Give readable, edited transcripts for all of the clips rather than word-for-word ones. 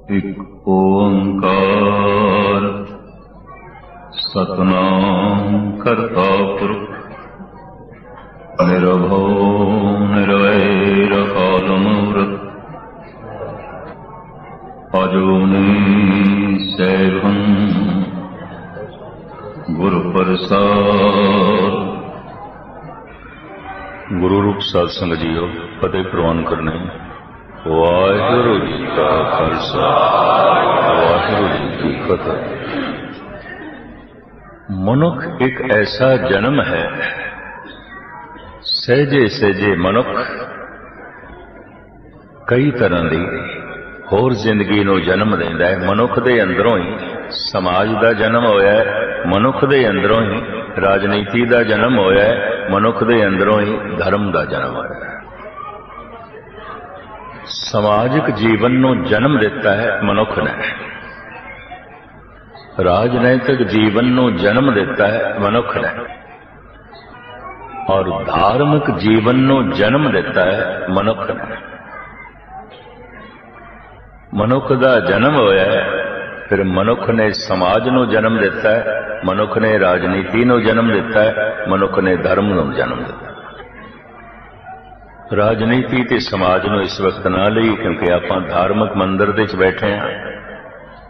एक ओंकार सतनाम करता पुरख निरभौ निरवैर कालमूर्त अजोनि सैभं गुरु प्रसाद। गुरु रूप साध संगत जीओ फतेह प्रवान करने। वाहिगुरु जी का खालसा वाहिगुरु जी की फतेह। मनुख एक ऐसा जन्म है, सहजे सहजे मनुख कई तरह की होर जिंदगी नूं जन्म देंदा है। मनुख दे अंदरों ही समाज का जन्म होया है, मनुख दे अंदरों ही राजनीति का जन्म होया है, मनुख दे अंदरों ही धर्म का जन्म होया है। समाजिक जीवन नूं जन्म दिता है मनुख ने, राजनैतिक जीवन नूं जन्म दिता है मनुख ने, और धार्मिक जीवन नूं जन्म दिता है मनुख ने। मनुख का जन्म होया है, फिर मनुख ने समाज नूं जन्म दिता है, मनुख ने राजनीति नूं जन्म दिता है, मनुख ने धर्म नूं जन्म दिता है। राजनीति ते समाज नूं इस वक्त ना लई, क्योंकि आपां धार्मिक मंदिर दे च बैठे हैं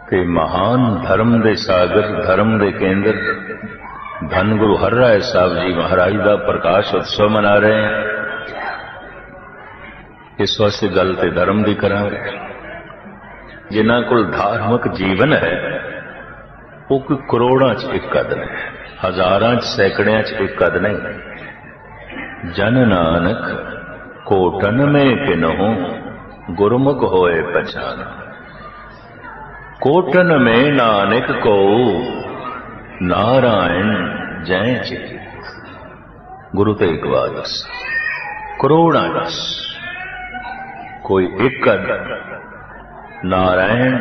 ते महान धर्म दे सागर, धर्म दे केंद्र धन गुरु हरराय साहब जी महाराज का प्रकाश उत्सव मना रहे हैं। इस वास्ते गल ते धर्म दी करांगे। जिन्हां कोल धार्मिक जीवन है वो कोई करोड़ां च एक कद नहीं, हजारां च सैकड़ियां च एक कद नहीं। जन नानक कोटन में किन्हु गुरमुख होए पहचान। कोटन में नानक को नारायण जय चित। गुरु तेग बहादुर करोड़ां दस कोई एक कद नारायण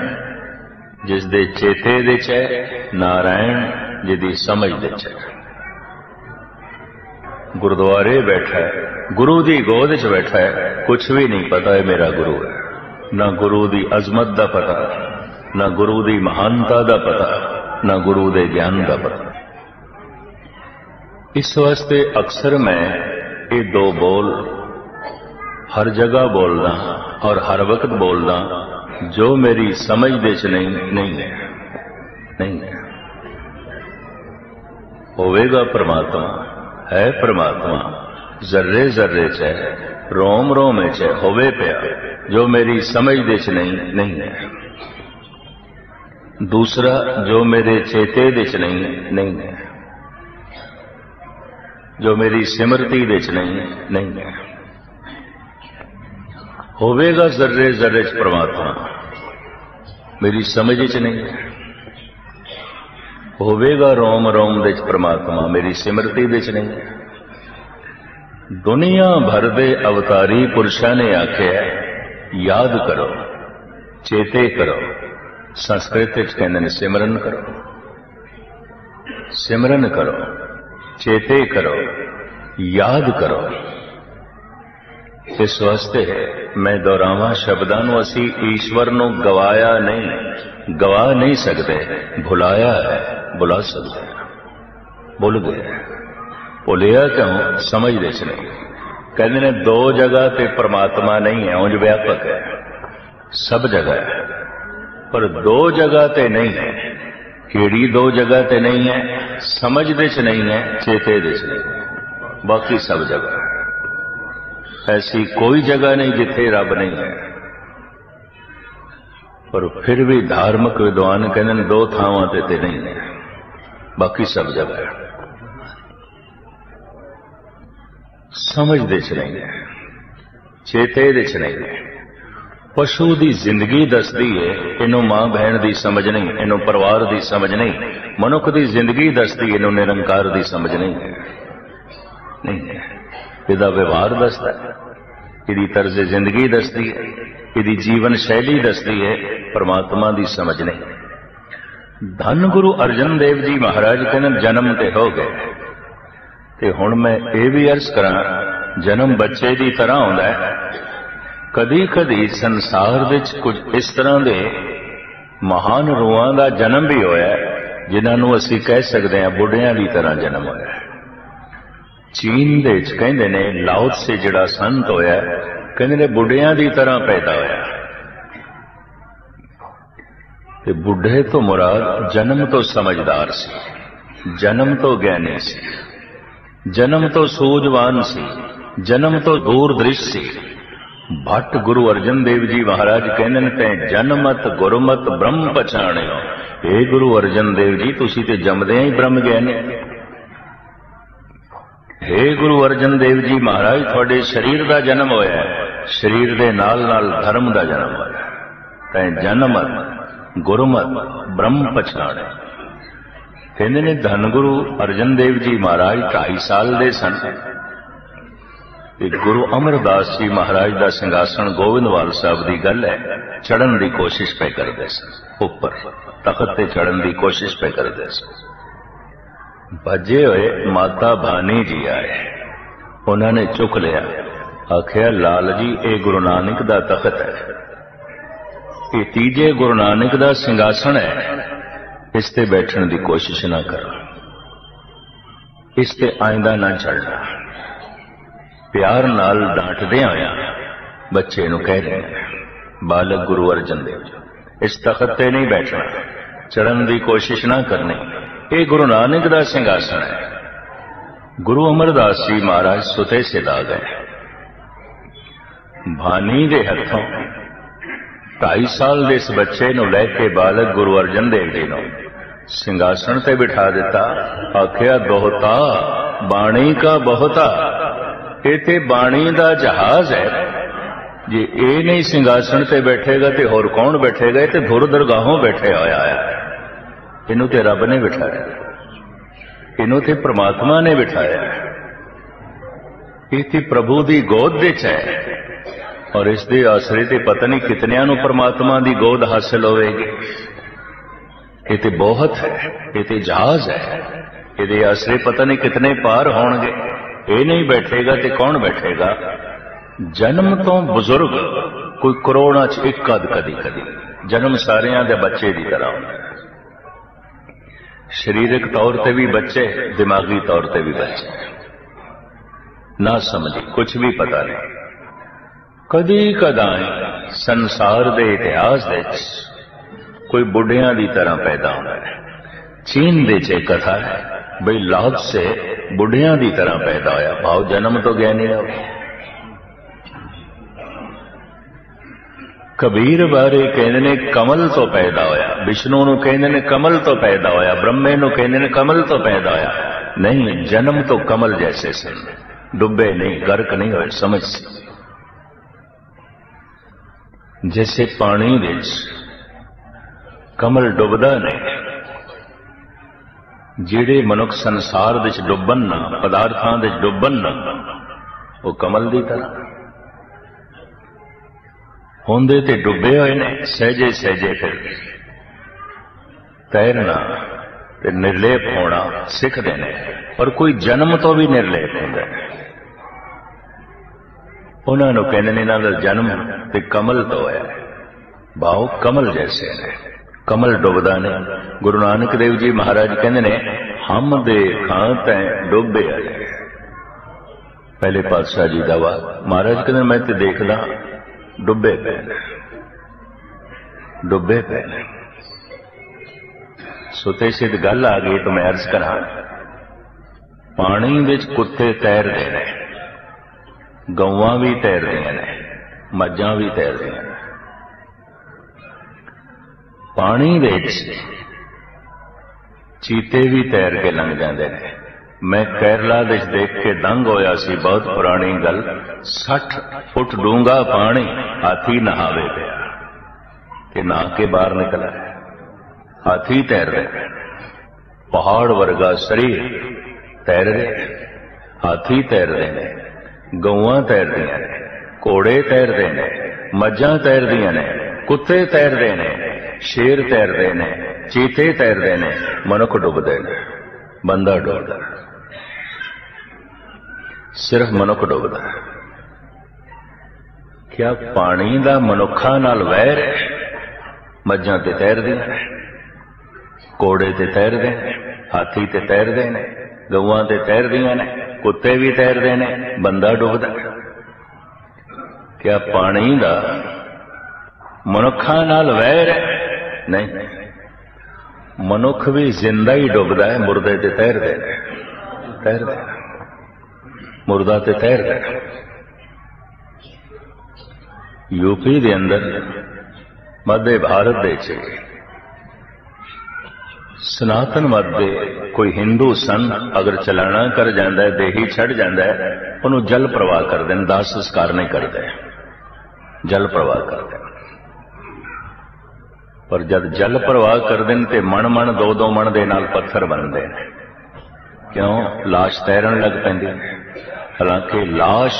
जिस दे चेते दे च है, नारायण जिदी समझ दे च है। गुरुद्वारे बैठा है, गुरु दी गोद च बैठा है, कुछ भी नहीं पता है मेरा गुरु है। ना गुरु दी अजमत दा पता, ना गुरु दी महानता दा पता, ना गुरु दे ज्ञान दा पता। इस वास्ते अक्सर मैं ये दो बोल हर जगह बोलदा और हर वक्त बोलदा, जो मेरी समझ दे च नहीं है। होवेगा परमात्मा, है परमात्मा जर्रे जर्रे च है, रोम रोम च है, होवे पिया, जो मेरी समझ दे च नहीं है। दूसरा जो मेरे चेते दे च नहीं है, जो मेरी सिमरती दे च नहीं है। होवेगा जर्रे जर्रे च परमात्मा, मेरी समझ च नहीं है। होवेगा रोम रोम दे च परमात्मा, मेरी सिमरती दे च नहीं है। दुनिया भर दे अवतारी पुरुषां ने आख्या याद करो, चेते करो। संस्कृत कहते हैं सिमरन करो, सिमरन करो, चेते करो, याद करो। इस वास्ते मैं दोहरावां शब्दां नूं, असीं ईश्वर नूं गवाया नहीं, गवा नहीं सकते, भुलाया है, भुला सकते हैं। भुल गए, भुलिया क्यों? समझ दे च नहीं। कहते ने दो जगह ते परमात्मा नहीं है, उंज व्यापक है, सब जगह है, पर दो जगह ते नहीं है। केड़ी दो जगह ते नहीं है? समझ दे च नहीं है, चेते दे च नहीं है, बाकी सब जगह। ऐसी कोई जगह नहीं जिथे रब नहीं है। पर फिर भी धार्मिक विद्वान कहते दो थावां ते नहीं है, बाकी सब जगह है। समझ दे च नहीं है, चेते दे च नहीं है। पशु की जिंदगी दसदी है, इनू मां बहन की समझ नहीं, इनू परिवार की समझ नहीं। मनुख की जिंदगी दसदी, इनू निरंकार की समझ नहीं है। इहदा व्यवहार दसदा है, इहदी तर्ज जिंदगी दसदी है, इहदी जीवन शैली दसदी है, परमात्मा की समझ नहीं। धन गुरु अर्जन देव जी महाराज कहने जन्म ते हो गए, ते हुण मैं ये भी अर्ज करा, जन्म बच्चे की तरह आउंदा है। कदी कदी संसार विच कुछ इस तरह के महान रूहां का जन्म भी होया जिन्होंने असी कह सकते हैं बुढ़िया की तरह जन्म होया। चीन दे कहंदे ने लाओ से जिहड़ा संत होया कहंदे ने बुढ़िया की तरह पैदा होया। ते बुढ़े तो मुराद जन्म तो समझदार सी, जन्म तो ज्ञानी सी, जन्म तो सूझवान सी, जन्म तो दूरदृष्ट सी। भट्ट गुरु अर्जन देव जी महाराज कहंदे ने तैं जन्मत गुरमत ब्रह्म पछाणियो। हे गुरु अर्जन देव जी तुसी ते जमदे ही ब्रह्म ज्ञानी। हे गुरु अर्जन देव जी महाराज थोड़े शरीर का जन्म होया, शरीर दे नाल नाल धर्म का जन्म होया। तैं जन्मत गुरमत ब्रह्म पछाणे। कहंदे ने धन गुरु अर्जन देव जी महाराज 2.5 साल दे सन। गुरु अमरदास जी महाराज का सिंघासन गोविंदवाल साहब की गल है, चढ़न की कोशिश पे करते सन, उपर तखत ते चढ़न की कोशिश पे करते सन। भजे हुए माता भानी जी आए, उन्होंने चुक लिया, आखिया लाल जी ये गुरु नानक का तखत है, ये तीजे गुरु नानक का सिंघासन है, इस ते बैठने की कोशिश ना करो, इस ते आइंदा ना चढ़ना। प्यार नाल डांटदे आया बच्चे नूं कह रहे हैं, बालक गुरु अर्जन देव जी इस तखत ते नहीं बैठना, चढ़न की कोशिश ना करनी, ये गुरु नानक का सिंघासन है। गुरु अमरदास जी महाराज सुते से ला गए। भानी दे हथों 2.5 साल के इस बच्चे नूं लैके बालक गुरु अर्जन देव जी नूं सिंघासन ते बिठा दिता। आखिया दोहता बाणी का बहुता, ये ते बाणी का जहाज है, जे ये नहीं सिंघासन ते बैठेगा तो होर कौन बैठेगा? ये धुर दरगाहों बैठे होया है, इनू ते रब ने बिठाया, इनू ते परमात्मा ने बिठाया, ये ते प्रभु की गोद विच है, और इस दे आसरे ते पता नहीं कितनियां नूं परमात्मा की गोद हासिल होवेगी। ये ते बहुत है, ये ते जहाज है, ये आसरे पता नहीं कितने पार होणगे। ये नहीं बैठेगा तो कौन बैठेगा? जन्म तो बुजुर्ग कोई करोड़ां च एक अध कदी कदी, जन्म सारियां दे बच्चे की तरह होंदा है। शरीरक तौर पर भी बच्चे, दिमागी तौर पर भी बच्चे, ना समझी कुछ भी पता नहीं। कदी कदाई संसार के इतिहास कोई बुढ़िया की तरह पैदा होता है। चीन दे च कथा है बई लाभ से बुढ़िया की तरह पैदा होया, भाव जन्म तो ज्ञानी हो। कबीर बारे कहते ने कमल तो पैदा होया, विष्णु नूं कहते ने कमल तो पैदा होया, ब्रह्मे नूं कहते ने कमल तो पैदा होया। नहीं, जन्म तो कमल जैसे से, डुबे नहीं, गर्क नहीं होए। समझ जैसे पानी विच कमल डुबदा नहीं, जिहड़े मनुख संसार विच डुबन ना, पदार्थां विच डुबन ना, वो कमल की तरह होंदे ते डुबे हुए ने, सहजे सहजे फिर तैरना ते निर्लेप होना सीखते हैं। और कोई जन्म तो भी निर्लेप होंदा है। उन्होंने कहते हैं इन्हां दा जन्म ते कमल तो होया, भाव कमल जैसे ने, कमल डुबदा नहीं। गुरु नानक देव जी महाराज कहते ने हम देखा तैं डुबे आए। पहले पातशाह जी का वाक, महाराज कहते मैं तो देखदा डुबे पे, डुबे पे। सुते सिद्ध गल आ गई तो मैं अर्ज करा, पानी विच कुत्ते तैरते हैं, गौवां भी तैरदियां ने, मज्जां भी तैरदियां ने। पानी विच चीते भी तैर के लंघ जाते हैं। मैं केरला देश देख के दंग होया सी, बहुत पुरानी गल। 60 फुट डूंगा पानी, हाथी नहावे पिया कि नहा के बाहर निकला है। हाथी तैर रहे, पहाड़ वर्गा शरीर तैर रहे, हाथी तैर रहे ने, गौवां तैर दियां ने, घोड़े तैर रहे ने, मज्जां तैर दियां ने, कुत्ते तैर रहे ने, शेर तैर रहे ने, चीते तैर रहे ने, मनुख डुबदे ने, बंदा डुबदा, सिर्फ मनुख डुबदा। क्या पानी दा मनुखा नाल वैर है? मज्जां ते तैरदियां ने, घोड़े ते तैरदे ने, हाथी ते तैरदे ने, गऊआं ते तैरदियां ने, कुत्ते भी तैरदे ने, बंदा डुबदा। क्या पानी दा मनुखां नाल वैर है? नहीं, मनुख भी जिंदा ही डुबदा है, मुर्दे ते तैरदे ने, तैरदे मुर्दा ते तैरदे। यूपी दे अंदर मध्य भारत दे सनातन मत दे कोई हिंदू सन अगर चलाना कर जाता है, देही छड़ जाता है, उन्होंने जल प्रवाह कर दें, दाह संस्कार नहीं करते, जल प्रवाह करते। पर जब जल प्रवाह कर दें तो मन मन दो दो मन दे नाल पत्थर बनते हैं। क्यों? लाश तैरन लग पैंदी। हालांकि लाश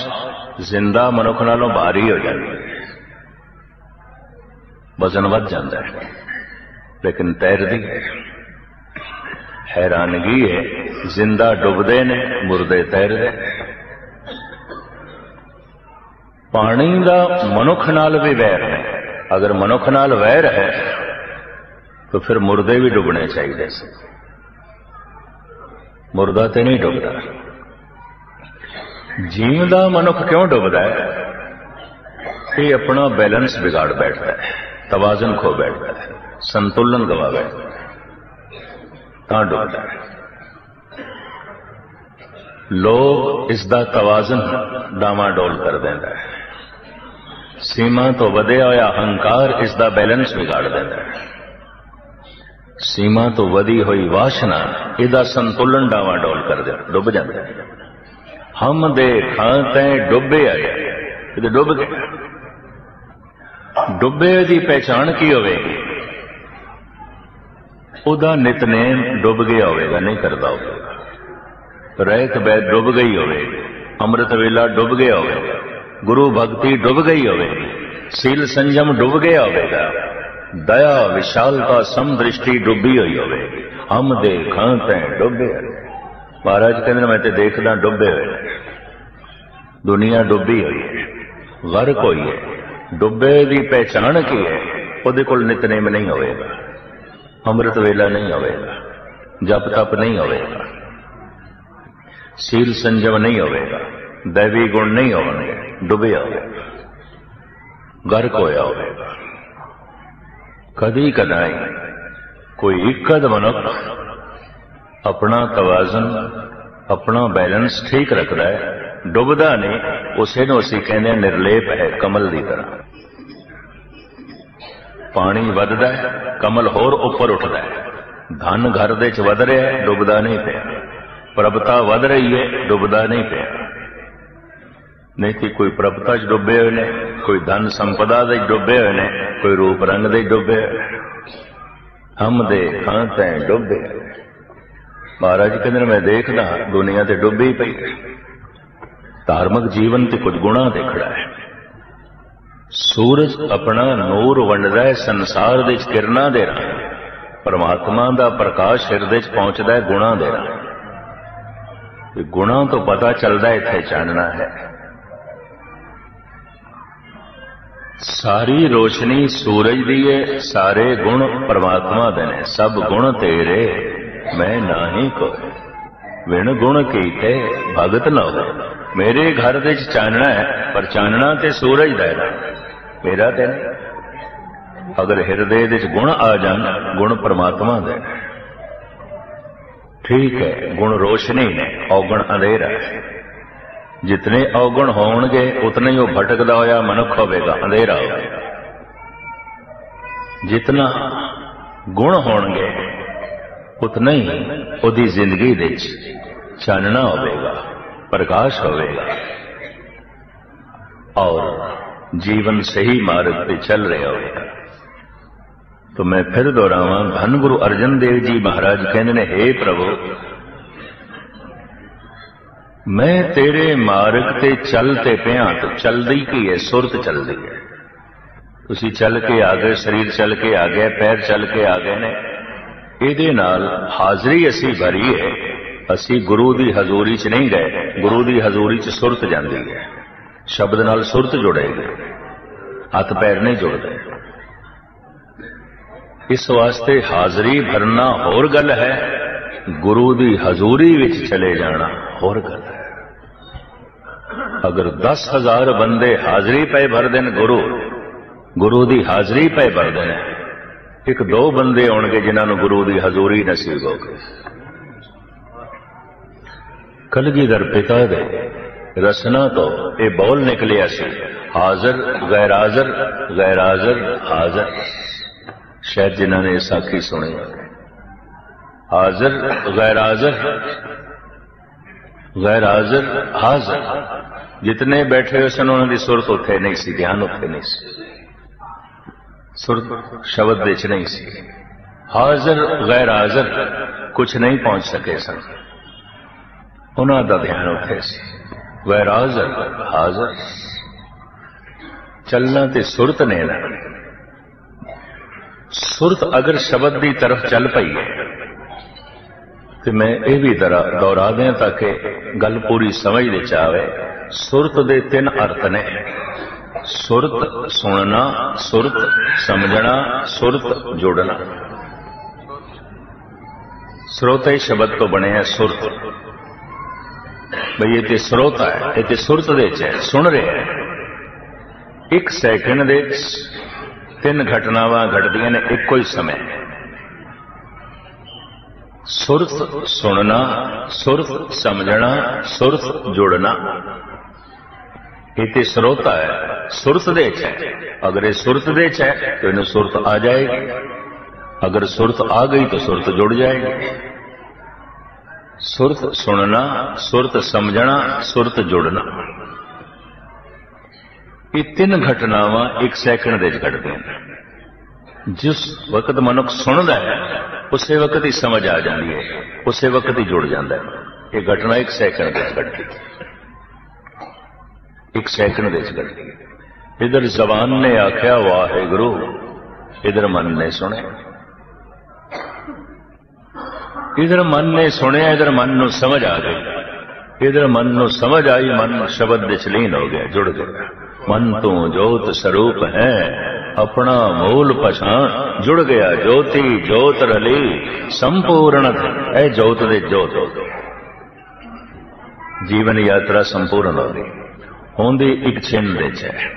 जिंदा मनुख नालों भारी हो जाती है, वजन वध जाता है, लेकिन तैरदी है। हैरानगी है, जिंदा डुबदे ने, मुर्दे तैरदे। पानी का मनुख नाल भी वैर है। अगर मनुख नाल वैर है तो फिर मुर्दे भी डुबने चाहिए। मुर्दा तो नहीं डुबदा। जीवदा मनुख क्यों डुबदा है? ये अपना बैलेंस बिगाड़ बैठता है, तवाजन खो बैठता है, संतुलन गवा बैठता है, तां डुबदा है। लोग इसका तवाजन डामाडोल कर देता है। सीमा तो वधिया होया अहंकार इसका बैलेंस बिगाड़ देता है। सीमा तो वधी हुई वासना इसका संतुलन डावाडोल कर दे, डुब जाता है। हम दे खाते डुबे आए, ये डुब गए। डुबे की पहचान की होगी? उदा नितनेम डुब गया होगा, नहीं करता होगा। रहत बैत डुब गई होगी, अमृत वेला डुब गया होगा, गुरु भक्ति डुब गई होगी, सील संयम डुब गया होगा, दया विशालता समदृष्टि डुबी हुई होगी। हम दे खाते डुबे। महाराज कहते मैं तो देखदा डुबे हुए, दुनिया डुबी हुई है, गर्क हुई है। डुबे की पहचान की है? उहदे कोल नितनेम नहीं होगा, अमृत वेला नहीं होगा, जप तप नहीं होगा, सील संयम नहीं होगा, दैवी गुण नहीं होंगे, डुबे होगा, गर्क होया होगा। कदी कदाई कोई इकद मनुख अपना तवाजन, अपना बैलेंस ठीक रखता है, डुबदा नहीं। उसे नूं असीं कहंदे निर्लेप है, कमल की तरह। पानी वधदा है, कमल होर उपर उठदा है। धन घर दे च वध रहा है, डुबदा नहीं पिया। प्रभता वध रही है, डुबदा नहीं पिया। नहीं कि कोई प्रभता च डुबे हुए ने, कोई धन संपदा दे डुबे हुए ने, कोई रूप रंग दे डुबे। हम दे खाते डुबे। महाराज कहते मैं देखदा दुनिया ते डुबी पई। धार्मिक जीवन ते कुछ गुणा ते खड़ा है। सूरज अपना नूर वंडदा है संसार दे किरणा दे राह। परमात्मा दा प्रकाश हिरदे च पहुंचदा है गुणा दे राह। गुणा तो पता चलदा इत्थे चानना है। सारी रोशनी सूरज दी है, सारे गुण परमात्मा दे ने। सब गुण तेरे मैं नाही कोई, विण गुण कीते भगत न हो। मेरे घर दे चानना है, पर चानना ते सूरज दा है, मेरा ते नहीं। अगर हिरदे दे गुण आ जान, गुण परमात्मा दे। ठीक है, गुण रोशनी ने, औगण अंधेरा है। जितने अवगुण होंगे उतने ही वो भटकदा होया मनुख होगा, अंधेरा होगा। जितना गुण होंगे उतना ही उहदी जिंदगी दे चानना होगा, प्रकाश होगा और जीवन सही मार्ग पे चल रहा होगा। तो मैं फिर दोहरावां, धन गुरु अर्जन देव जी महाराज कहते ने, हे प्रभु मैं तेरे मार्ग ते चलते पिया। तो चलदी की है? सुरत चलदी है। तुसी चल के आ गए, शरीर चल के आ गया, पैर चल के आ गए ने। इहदे नाल हाजरी असी भरी है। असी गुरु दी हजूरी च नहीं गए, गुरु दी हजूरी च सुरत जाती है। शब्द नाल सुरत जुड़ेगी, हथ पैर नहीं जुड़ते। इस वास्ते हाजरी भरना होर गल है, गुरु दी हजूरी विच चले जाना होर गल है। अगर 10,000 बंदे हाजरी पे भर देन, गुरु दी हाजरी पे भर देन, एक दो बंदे आउणगे जिन्हां नूं गुरु दी हजूरी नसीब हो गई। कलगीधर पिता दे रसना तो ये बोल निकलिया सी, हाजर गैर हाजर, गैर हाजर हाजर। शायद जिन्होंने ये साखी सुनी, हाजर गैर हाजर, गैर हाजर हाजर। जितने बैठे हुए सन उन्होंने सुरत उत्थे नहीं सी, ध्यान उत्थे नहीं सी, सुरत शब्द विच नहीं सी। हाजर गैर हाजर कुछ नहीं पहुंच सके सन, उन्हों का ध्यान उत्थे सी। गैर हाजर हाजर चलना ते सुरत ने ना। सुरत अगर शब्द की तरफ चल पई है तो मैं ये भी दोहरा दें ताकि गल पूरी समझ दे आवे। सुरत दे 3 अर्थ ने, सुरत सुनना, सुरत समझना, सुरत जुड़ना। श्रोते शब्द तो बने हैं सुरत, भाई ये तो स्रोता है, ये तो सुरत दे च है, सुन रहे हैं। 1 सैकंड दे 3 घटनावां घटदियां ने एको ही समय। सुरत सुनना, सुरत समझना, सुरत जुड़ना। ये तो स्रोता है, सुरत दे च है। अगर ये सुरत दे च है तो इन्हें सुरत आ जाएगी, अगर सुरत आ गई तो सुरत जुड़ जाएगी। सुरत सुनना, सुरत समझना, सुरत जुड़ना, ये 3 घटनावां 1 सैकंड दे घटदियां ने। जिस वक्त मनुख सुनता है उसे वक्त ही समझ आ जाती है, उसे वक्त ही जुड़ जाता है। ये घटना 1 सैकंड दे घटती, 1 सैकंड दे घटती। इधर जबान ने आख्या वाहेगुरु, इधर मन ने सुने, इधर मन ने सुने, इधर मन नूं समझ आ गई, इधर मन नूं समझ आई, मन शब्द विच लीन हो गया, जुड़ गया। मन तू जोत स्वरूप है, अपना मूल पछाण, जुड़ गया ज्योति जोत रली संपूर्ण। ऐ जोत दे जोत हो गई, जीवन यात्रा संपूर्ण हो गई। होंदी 1 छिन दे च है।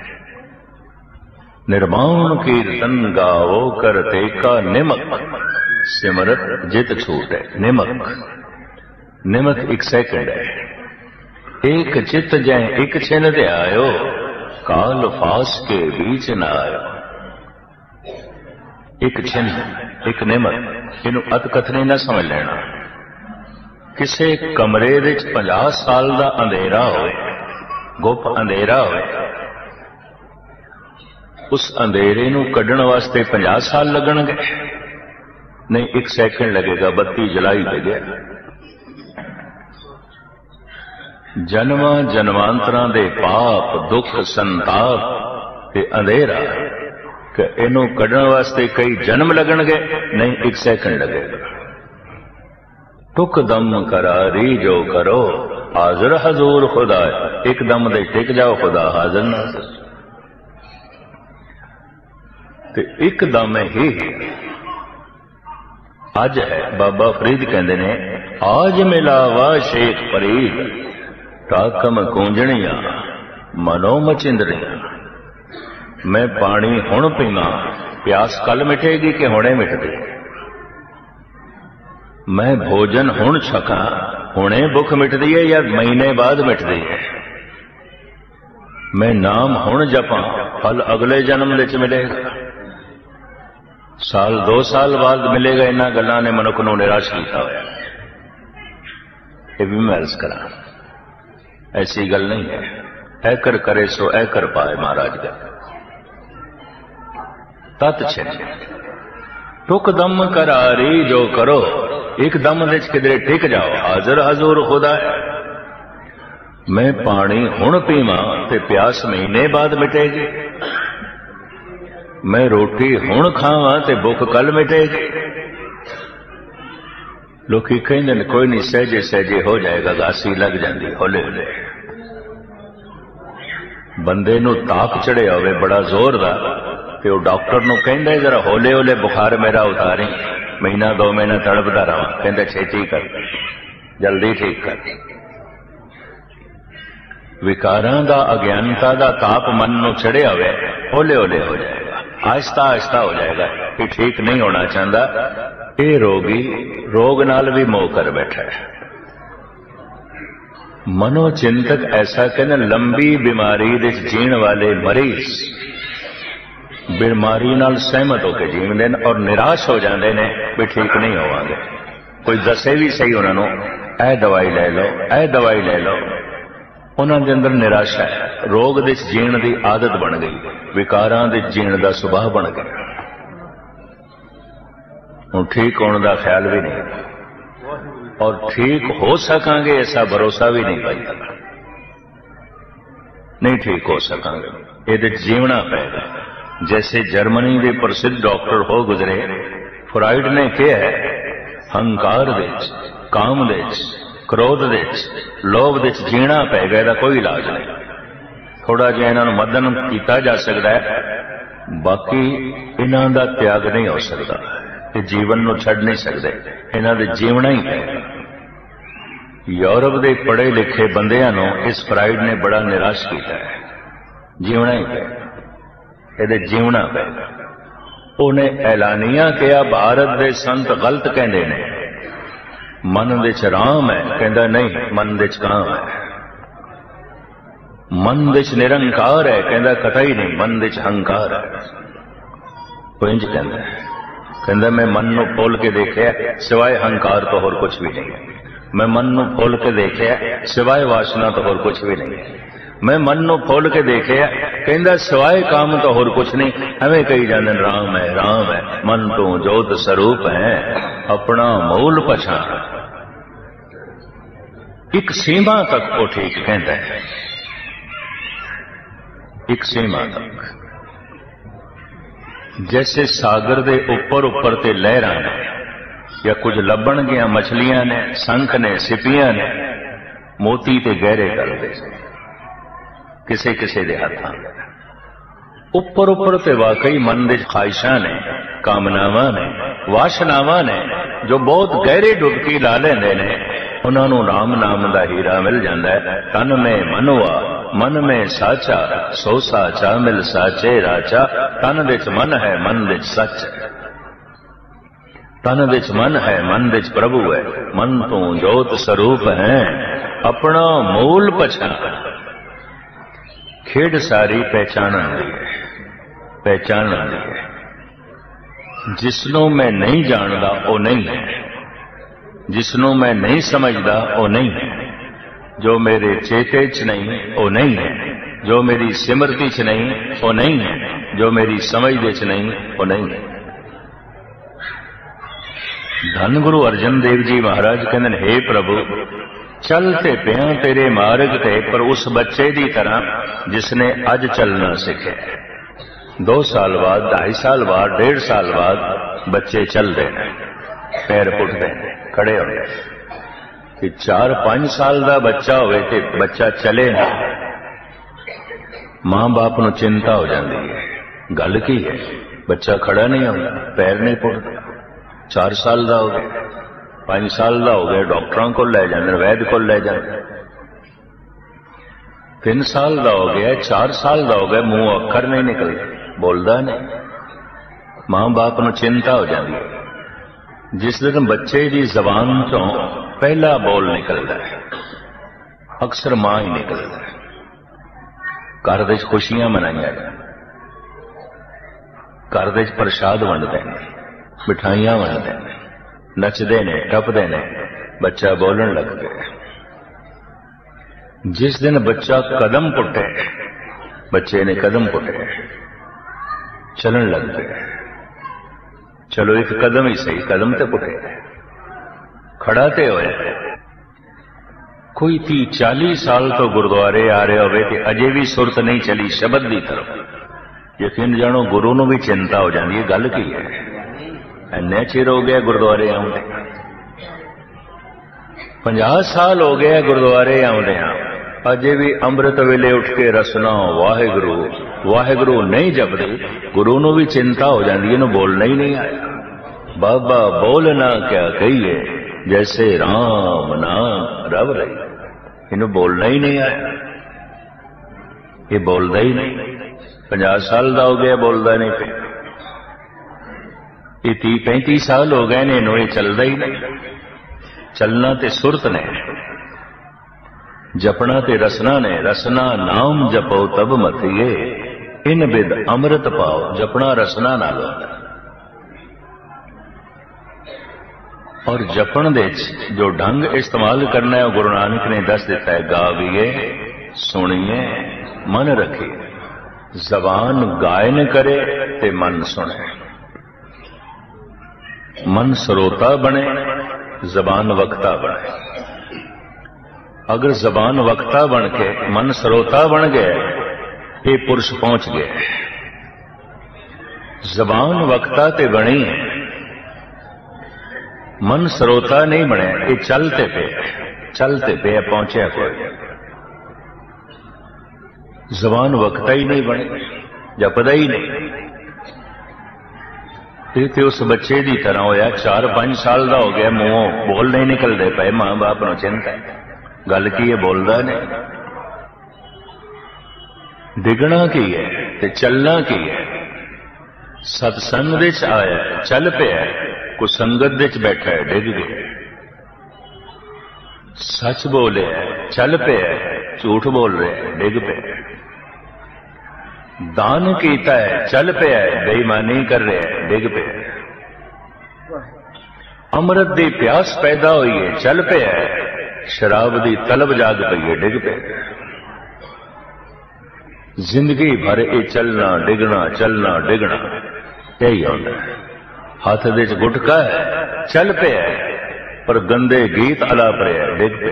निर्माण कीर्तन गावो करते का निमक, सिमरत जित छूट है। निमक, निमक 1 सैकंड है। 1 चित जै 1 छिन दे आयो, काल फास के बीच न आयो। 1 छिन 1 निमक, इनू अतकथनी न समझ लेना। किसी कमरे विच 50 साल का अंधेरा होए, गुप अंधेरा होए, उस अंधेरे नू कढ़ण वास्ते 50 साल लगणगे? नहीं, 1 सैकंड लगेगा। बत्ती जलाई दे गया। जन्मा जन्मांतरां दे पाप दुख संताप ते अंधेरा कि इनू कढ़ण वास्ते कई जन्म लगणगे? नहीं, 1 सैकंड लगेगा। टुक दम करारी जो करो, हाजिर हजूर खुदा। 1 दम दे टिक जाओ, खुदा हाजिर नाज़िर। ते 1 दम ही अज है। बाबा फरीद कहते ने, आज मिलावा शेख फरीद, टाकम कूंजणिया मनो मचिंदरिया। मैं पानी हुण पीवा, प्यास कल मिटेगी कि हुणे मिटदी। मैं भोजन हुण छका, हुणे भुख मिटदी है या महीने बाद मिटदी है। मैं नाम हुण जपा, फल अगले जन्म विच मिलेगा, साल 2 साल बाद मिलेगा। इन्हां गल्लां ने मनुख नूं निराश किया होया। ये भी मैं अर्ज करा, ऐसी गल नहीं है। ऐकर करे सो ऐकर पाए, महाराज का तत छिन। टुक दम करारी जो करो, 1 दम विच किधरे टिक जाओ, हाजिर हजूर खुदा है। मैं पानी हुण पीवा ते प्यास महीने बाद मिटेगी। मैं रोटी हुण खावा ते भुख कल मिटेगी। लोकी कहते हैं कोई नहीं, सहजे सहजे हो जाएगा, घासी लग जाती हौले हौले। बंदे नूं ताप चढ़िया होवे बड़ा जोर दा, ते वो डॉक्टर नूं कहंदा जरा हौले हौले बुखार मेरा उतारी, महीना 2 महीना तड़पदा रहा, कहंदा छेती कर, जल्दी ठीक कर। विकारां दा अज्ञानता दा ताप मन नूं चढ़िया होवे, हौले हौले हो जाएगा, आहिस्ता आहिस्ता हो जाएगा कि ठीक नहीं होना चाहता। ये रोगी रोग नाल भी मोह कर बैठा है। मनोचिंतक ऐसा कहना लंबी बीमारी दे जीण वाले मरीज बीमारी नाल सहमत होकर जीवते हैं और निराश हो जाते हैं भी ठीक नहीं होवांगे। कोई दसे भी सही उन्होंने ए दवाई ले लो, ए दवाई ले लो, उन्होंने अंदर निराशा है। रोग दे जीण की आदत बन गई, विकारां दे जीण का सुभाव बन गया। हुण ठीक होने का ख्याल भी नहीं और ठीक हो सकांगे ऐसा भरोसा भी नहीं पाई, नहीं ठीक हो सकांगे, ये जीवना पेगा। जैसे जर्मनी के प्रसिद्ध डॉक्टर हो गुजरे, फ्राइड ने कहा है हंकार दे, काम दे, क्रोध दे, लोभ दे जीना पेगा, इसका कोई इलाज नहीं। थोड़ा जिहा इन्हां मदन किया जा सकता है, बाकी इन्हां दा त्याग नहीं हो सकता, ये जीवन नूं छड्ड नहीं सकते, इन्हां दे जीवना ही पेगा। यूरोप के पढ़े लिखे बंदियां नूं इस फ्राइड ने बड़ा निराश किया है, जीवना ही पेगा, ये जीवना पेगा। उन्हें ऐलानिया किया भारत के संत गलत कहते ने, मन दे च राम है, कहता नहीं मन दे च काम है, मन दे च निरंकार है, कहता कतई नहीं मन दे च हंकार है। वो इंज कहता मैं मन नूं खोल के देखिया सिवाय हंकार तो होर कुछ भी नहीं है, मैं मन नूं खोल के देखिया सिवाय वासना तो होर कुछ भी नहीं है, मैं मन नूं खोल के देखिया कहता सिवाय काम तो होर कुछ नहीं। एवें कही जाते राम है राम है, मन तो जोत स्वरूप है, अपना मूल पछाण। एक सीमा तक वो ठीक कहता है, एक सीमा तक। जैसे सागर दे ऊपर ऊपर ते लहरां ने या कुछ लभण गया मछलियां ने, शंख ने, सिपियां ने, मोती ते गहरे करदे किसे किसे दे हाथां। उपर उपर ते वाकई मन दे ख्वाहिशां ने, कामनावां ने, वासनावां ने जो बहुत गहरे डुबकी ला लेंदे ने, उन्हां नूं राम नाम दा हीरा मिल जांदा है। तन में मनवा मन में साचा, सो साचा मिल साचे राचा। तन विच मन है मन विच सच है, तन विच मन है मन विच प्रभु है, मन तो जोत स्वरूप है, अपना मूल पछाण। खेड सारी पहचान दी है, पहचान दी है। जिसनों मैं नहीं जानदा वो नहीं है, जिसनों मैं नहीं समझदा वो नहीं है, जो मेरे चेते च नहीं वो नहीं है, जो मेरी सिमरती च नहीं वो नहीं है, जो मेरी समझ दे च नहीं वो नहीं है। धन गुरु अर्जन देव जी महाराज कहते हे प्रभु चलते पिया तेरे मार्ग ते, पर उस बच्चे की तरह जिसने अज चलना सीखे। 2 साल बाद, 2.5 साल बाद, 1.5 साल बाद बच्चे चलते हैं, पैर पुटते हैं, खड़े होते। कि 4-5 साल का बच्चा होवे ते बच्चा चले ना, मां बाप नूं चिंता हो जाती है, गल की है बच्चा खड़ा नहीं होता, पैर नहीं पुटता। 4 साल का हो गया, 5 साल का हो गया, डॉक्टरों को ले जाते, वैद को ले जाते। 3 साल का हो गया, 4 साल का हो गया, मुंह अखर नहीं निकलते, बोलता नहीं, मां बाप नूं चिंता हो जाती है। जिस दिन बच्चे की जबान चो पहला बोल निकलता है, अक्सर मां ही निकलता है। घर दे खुशियां मनाइया जान, घर दे प्रसाद वंडते हैं, मिठाइयां वंडते हैं, नचते ने, टपते ने, बच्चा बोलन लग गया। जिस दिन बच्चा कदम पुटे, बच्चे ने कदम पुटे, चलन लग गए। चलो एक कदम ही सही, कदम तो पुटे, खड़ा ते होया। कोई 30-40 साल तो गुरुद्वारे आ रहे होवे ते अजे भी सुरत नहीं चली शब्द की तरफ। यकीन जानो गुरु नूं भी चिंता हो जाती है, गल की है, इन्ने चिर हो गया गुरुद्वारे आउंदे, 50 साल हो गया गुरुद्वारे आउंदे, अजे भी अमृत वेले उठ के रसना वाहिगुरू वाहिगुरु नहीं जपदे गुरु नूं भी चिंता हो जाती, इहनूं बोलना ही नहीं आया। बाबा बोलना क्या कहिए, जैसे राम नाम रव रही, इहनूं बोलना ही नहीं आया, ये बोलता ही नहीं। 50 साल का हो गया बोलता नहीं पे, ये 30-35 साल हो गए ने, इहनूं ये चलता ही नहीं। चलना ते सुरत ने, जपना ते रसना ने। रसना नाम जपो तब मथिए, इन बिद अमृत पाओ। जपना रसना नाल होंदा, और जपण दे जो ढंग इस्तेमाल करना है गुरु नानक ने दस दिता है। गावीए सुनिए मन रखिए, जबान गायन करे ते मन सुने। मन श्रोता बने, जबान वक्ता बने। अगर जबान वक्ता बन के मन श्रोता बन गया, ये पुरुष पहुंच गया। जबान वक्ता ते बनी है, मन श्रोता नहीं बने, ये चलते पे पहुंचे कोई। जबान वक्ता ही नहीं बने, जपदा ही नहीं। ते उस बच्चे की तरह होया, 4-5 साल का हो गया, मुंहों बोल नहीं निकलते पे, मां बाप नूं चिंता है, गल की है बोलदा नहीं। डिगना की है ते चलना की है। सत्संग दे च आया चल पिया, को संगत दे च बैठा है डिग गया। सच बोले चल पिया, झूठ बोल रहे डिग पे। दान कीता है चल पिया, बेईमानी कर रहे हैं डिग पे। अमृत दी प्यास पैदा हुई है चल पिया, शराब दी तलब जाग पई है डिग पे। जिंदगी भर ये चलना डिगना चलना डिगना यही होता है। हाथ दे च गुटका है चल पिया, पर गंदे गीत अलाप रहे डिग पे।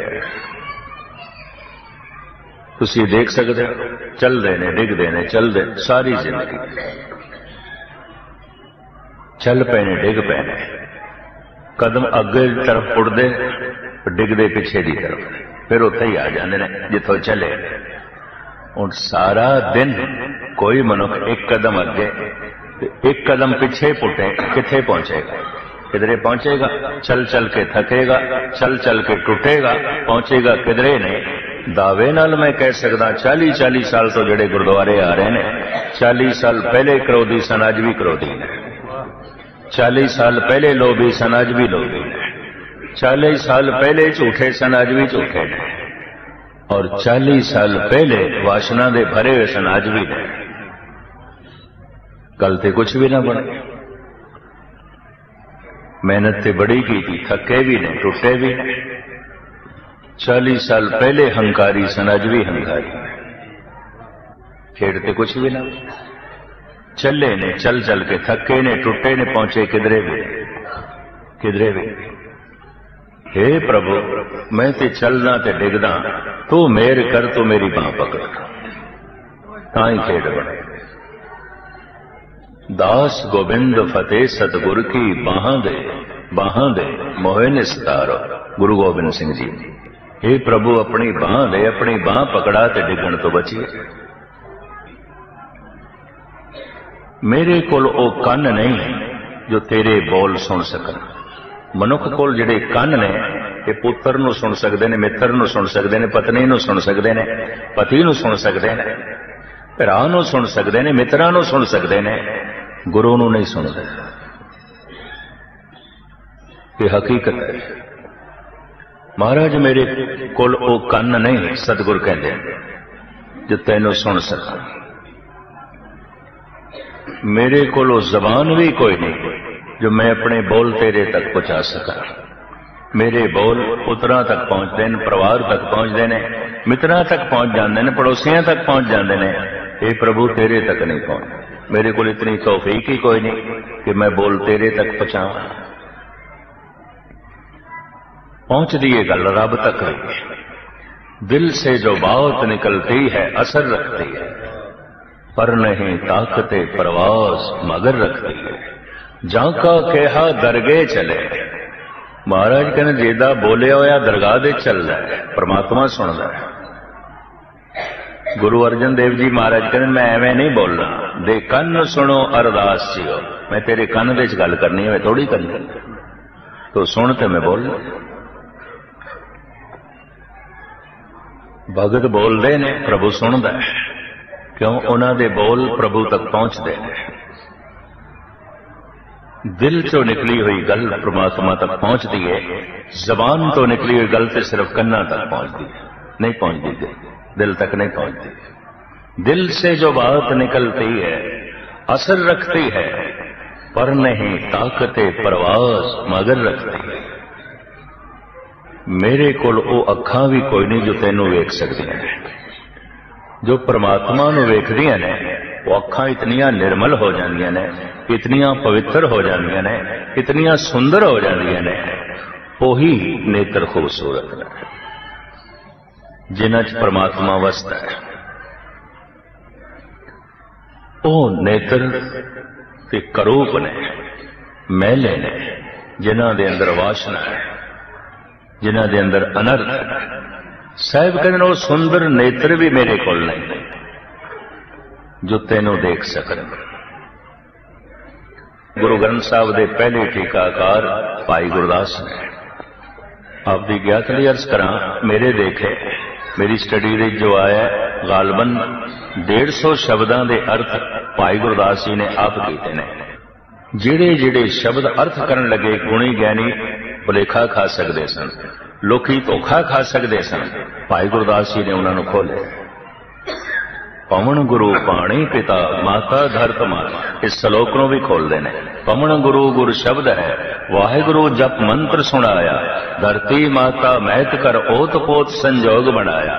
तुसी देख सकते हो, चलते ने डिगते ने चलते सारी जिंदगी। चल पे ने डिग पे ने, कदम अगे तरफ उड़ते डिगते पिछे की तरफ, फिर उत्थे ही आ जाते हैं जिथों चले। और सारा दिन कोई मनुख एक कदम अगे एक कदम पिछे पुटे, किथे पहुंचेगा? किधरे पहुंचेगा? चल चल के थकेगा, चल चल के टूटेगा, पहुंचेगा किधरे नहीं। दावे नाल मैं कह सकदा 40-40 साल तो जड़े गुरुद्वारे आ रहे हैं, 40 साल पहले क्रोधी सन अज भी क्रोधी ने, 40 साल पहले लोभी सन अज भी लोभी ने, 40 साल पहले झूठे सन अज भी झूठे ने, और 40 साल पहले वासना दे भरे हुए सन अज भी ने। कल ते कुछ भी ना बने। मेहनत ते बड़ी की थी, थके भी ने टूटे भी ने। 40 साल पहले हंकारी सन अज भी हंकारी, खेड़ते कुछ भी ना। चले ने चल चल के, थके ने टूटे ने, पहुंचे किधरे भी किधरे भी। हे प्रभु मैं ते चलना ते डिगदा, तू मेर कर, तू मेरी बांह पकड़, ताई खेड़ बने। दास गोविंद फतेह सतगुर की बाहां दे मोहे निस्तारो। गुरु गोबिंद सिंह जी, हे प्रभु अपनी बांह दे, अपनी बांह पकड़ा ते डिगण तो बचिए। मेरे कोल ओ कन नहीं जो तेरे बोल सुन सकन। मनुख कोल जिहड़े कन ने, ये पुत्र नूं सुन सकते हैं, मित्र नूं सुन सकते हैं, पत्नी नूं सुन सकते हैं, पति नूं सुन सकते हैं, भरा नूं सुन सकते हैं, मित्रां नूं सुन सकते हैं, गुरु नूं नहीं सुनते। ये हकीकत है। महाराज मेरे कोल ओ कन नहीं, सतगुर कहते हैं, जो तैनूं सुन सका। मेरे कोल जबान भी कोई नहीं जो मैं अपने बोल तेरे तक पहुंचा सका। मेरे बोल पुत्रां तक पहुंचते हैं, परिवार तक पहुंचते हैं, मित्रां तक पहुंच जाते हैं, पड़ोसियों तक पहुंच जाते हैं। हे प्रभु तेरे तक नहीं पहुंच। मेरे को इतनी तौफीक ही कोई नहीं कि मैं बोल तेरे तक पहुंचाऊं। पहुंच दिए गल रब तक है। दिल से जो बात निकलती है असर रखती है, पर नहीं ताकते परवास मगर रखती है। जाका कहा दरगे चले। महाराज कहने जेदा बोलिया होया दरगाह दे चलदा है, परमात्मा सुनदा है। गुरु अर्जन देव जी महाराज कहते मैं एवं नहीं बोलना, दे कन सुनो अरदास जियो, मैं तेरे कन विच गल करनी है, थोड़ी करनी, तो सुन ते मैं बोल। भगत बोलते ने, प्रभु सुनदा है, क्यों? उन्हां दे बोल प्रभु तक पहुंचते हैं। दिल चो निकली हुई गल परमात्मा तक पहुंचती है, जबान तो निकली हुई गल तो सिर्फ कन्ना तक पहुंचती है, नहीं पहुंचती, दिल तक नहीं पहुंचती। दिल से जो बात निकलती है असर रखती है, पर नहीं ताकते परवास मगर रखती है। मेरे कोल ओ अखां भी कोई नहीं जो तेनू वेख सकदियां ने, जो परमात्मा नू वेखदियां ने वो अखां इतनियां निर्मल हो जांदियां ने, इतनियां पवित्र हो जांदियां ने, इतनियां सुंदर हो जांदियां ने। ओही नेत्र खूबसूरत ने जिन्हां च परमात्मा वसदा है। ओ नेत्र ते करूप ने, मैले ने, जिन्हां दे अंदर वासना है, जिन्हां दे अंदर अनर्थ है। साहिब कहते वो सुंदर नेत्र भी मेरे कोल नहीं जो तेनों देख सकन। गुरु ग्रंथ साहब के पहले टीकाकार भाई गुरदास ने आपकी ज्ञात लिए अर्ज करा, मेरे देखे मेरी स्टडी दे जो आया गालबन 150 शब्दों के अर्थ भाई गुरदास जी ने आप किए ने। जिहड़े जिहड़े शब्द अर्थ करन लगे गुणी ज्ञानी भुलेखा खा सकते सन, लोकी धोखा खा सकते सन, भाई गुरदास जी ने उन्होंने खोले। पवन गुरु पाणी पिता माता धरत माता, इस श्लोक को भी खोलते हैं। पवन गुरु गुर शब्द है, वाहिगुरु जप मंत्र सुनाया, धरती माता महत कर ओत पोत संजोग बनाया।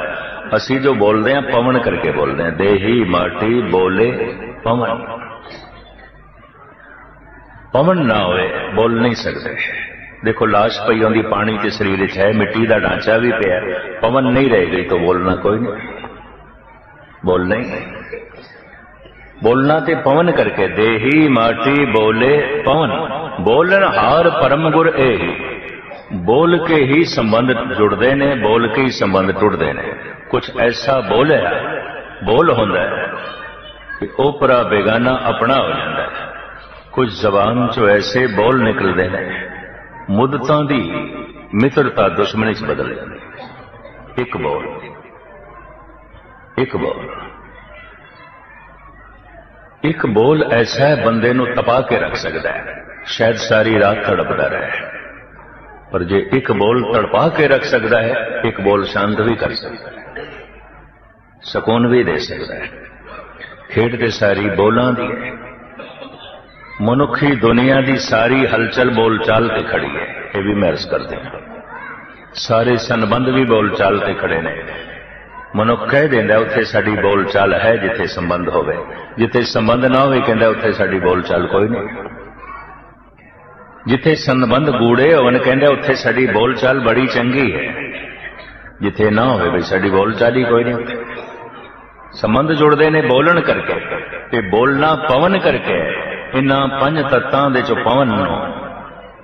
असी जो बोलते हैं पवन करके बोलते हैं, देही माटी बोले पवन। पवन ना होए बोल नहीं सकते। देखो लाश पई होंदी पानी के शरीर है, मिट्टी का ढांचा भी पिया, पवन नहीं रह गई तो बोलना कोई नहीं, बोलना ही बोलना ते पवन करके। देही माटी बोले पवन, बोलन हार परम गुर एही। बोल के ही संबंध जुड़ते ने, बोल के ही संबंध टुटते ने। कुछ ऐसा बोलिया बोल होंदा है कि ओपरा बेगाना अपना हो जाता है। कुछ जबान चो ऐसे बोल निकलते हैं मुद्दतां दी मित्रता दुश्मनी च बदल जाती। एक बोल, एक बोल, एक बोल ऐसा है बंदे नू तपा के रख सकता है, शायद सारी रात तड़पता रहे। पर जे एक बोल तड़पा के रख सकता है, एक बोल शांत भी कर सकता है, सुकून भी दे सकता है। खेड ते सारी बोलां दी है। मनुखी दुनिया की सारी हलचल बोलचाल ते खड़ी है, ये भी मैं अर्ज करते हैं। सारे संबंध भी बोलचाल ते खड़े ने। मनुख कह देंदा उत्थे साडी बोलचाल है जिथे संबंध होवे, जिथे संबंध ना होवे कहंदा उत्थे साडी बोलचाल कोई नहीं। जिथे संबंध गूढ़े होवन कहंदा उत्थे साडी बोलचाल बड़ी चंगी है, जिथे ना होवे भी साडी बोलचाल ही कोई नहीं। संबंध जुड़ते ने बोलन करके, ते बोलना पवन करके। इन्हां पंज तत्तां दे चो पवन नो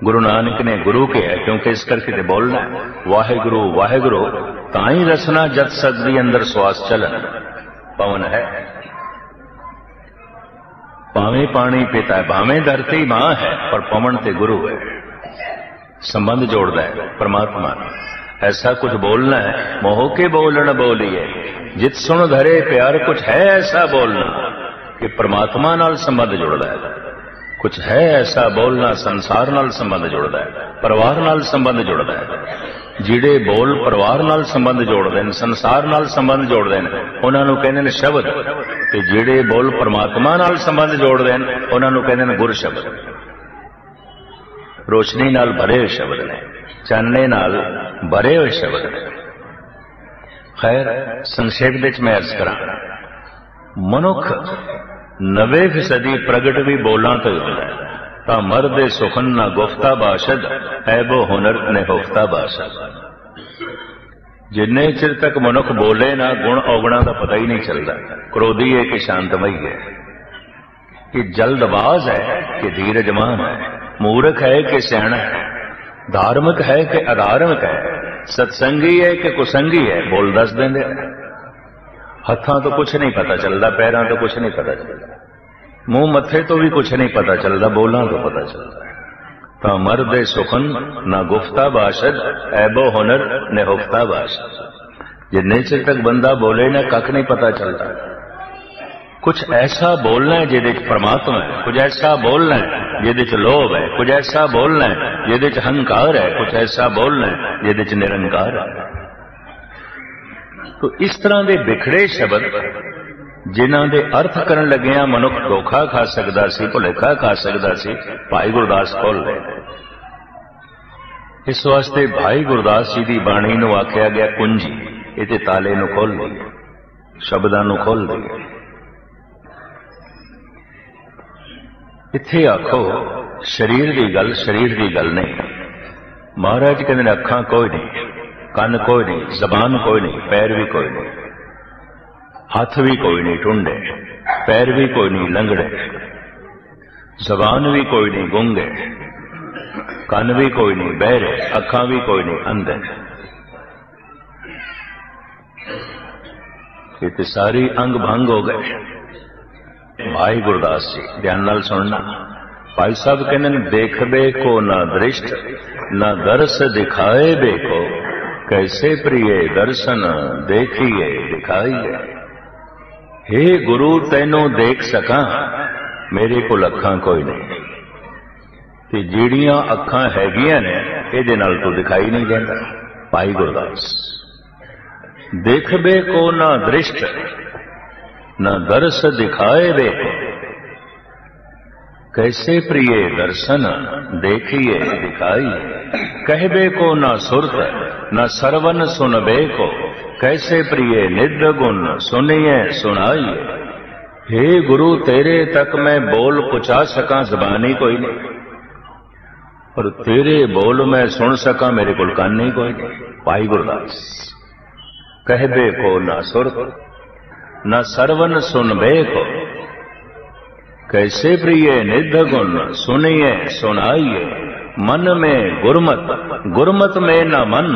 गुरु नानक ने गुरु के है, क्योंकि इस करके ते बोलना है वाहिगुरु वाहिगुरु ताई रसना जत सकदी अंदर श्वास चलन। पवन है, भावे पानी पिता है, भावे धरती मां है, पर पवन ते गुरु है। संबंध जोड़ता है परमात्मा। ऐसा कुछ बोलना है, मोह के बोलन बोलिए जित सुन धरे प्यार। कुछ है ऐसा बोलना कि परमात्मा नाल संबंध जुड़ता है। कुछ है ऐसा बोलना संसार नाल संबंध जुड़ता है, परिवार नाल संबंध जुड़ता है। जिहड़े बोल परिवार नाल संबंध जोड़ते हैं, संसार नाल संबंध जोड़ते हैं, उन्हां नूं कहंदे ने शब्द। ते जिहड़े बोल परमात्मा नाल संबंध जोड़ते हैं, उन्हां नूं कहंदे ने गुर शब्द। रोशनी नाल भरे हुए शब्द ने, चानने नाल भरे हुए शब्द ने। खैर संक्षेप विच मैं अर्ज करां, मनुख 90% प्रगट भी बोलां तो होता है। ता मर्दे सुखन ना गुफ्ता बाशद, ऐबो हुनर ने हुफ्ता बाशद। जिन्ने चिर तक मनुख बोले ना, गुण अवगुणा का पता ही नहीं चलता। क्रोधी है कि शांतमयी है, कि जल्दबाज है कि धीरजमान है, मूर्ख है कि सियाणा है, धार्मिक है कि अधार्मिक है, सत्संगी है कि कुसंगी है, बोल दस देंगे। हत्थां तो कुछ नहीं पता चलता, पैरों तो कुछ नहीं पता चलता, मूँह मत्थे तो भी कुछ नहीं पता चलता, बोलां तो पता चलता है। तो मर्दे सुखन ना गुफ्ता बाशद, ऐबो हुनर ने हुफ्ता बाशद। जिन्ने चिर तक बंदा बोले ना कख नहीं पता चलता। कुछ ऐसा बोलना है जिहदे च परमात्मा है, कुछ ऐसा बोलना है जिहदे च लोभ है, कुछ ऐसा बोलना है जिहदे च अहंकार है, कुछ ऐसा बोलना है जिहदे च निरंकार है। तो इस तरह के बिखड़े शब्द जिन्हां दे अर्थ करन लगिया मनुख धोखा खा सकदा सी, भुलेखा खा सकदा सी, भाई गुरदास खोल रहे। इस वास्ते भाई गुरदास जी की बाणी नूं आख्या गया कुंजी, इहदे ताले नूं खोल दईए, शब्दां नूं खोल दईए। इत्थे आखो शरीर की गल, शरीर की गल नहीं। महाराज कहते अखां कोई नहीं, कन कोई नहीं, जबान कोई नहीं, पैर भी कोई नहीं, हाथ भी कोई नहीं टुंडे, पैर भी कोई नहीं लंगड़े, जबान भी कोई नहीं गूंगे, कन भी कोई नहीं बहरे, अखां भी कोई नहीं अंधे। ये तो सारी अंग भंग हो गए। भाई गुरदास जी ध्यान नाल सुनना। भाई साहब कहते देखबे को ना दृष्ट, ना दर्श दिखाए बेको, कैसे प्रिय दर्शन देखिए दिखाइए। हे गुरु तैनू देख सका, मेरे को अखां कोई नहीं, ते जिहड़ियां अखां हैगियां ने इहदे नाल तो दिखाई नहीं देंदा। भाई गुरदास देखबे को ना दृष्ट, न दर्श दिखाए बे, कैसे प्रिय दर्शन देखिए दिखाइए। कहबे को न सुरत, न सरवन सुनबे को, कैसे प्रिय निध गुण सुनिए सुनाइए। हे गुरु तेरे तक मैं बोल पहुंचा सका, जबानी कोई नहीं, पर तेरे बोल मैं सुन सका, मेरे को कान नहीं कोई नहीं। भाई गुरदास कहबे को न सुरत, न सरवन सुनबे को, कैसे प्रिय निध गुण सुनिए सुनाइए। मन में गुरमत, गुरमत में न मन,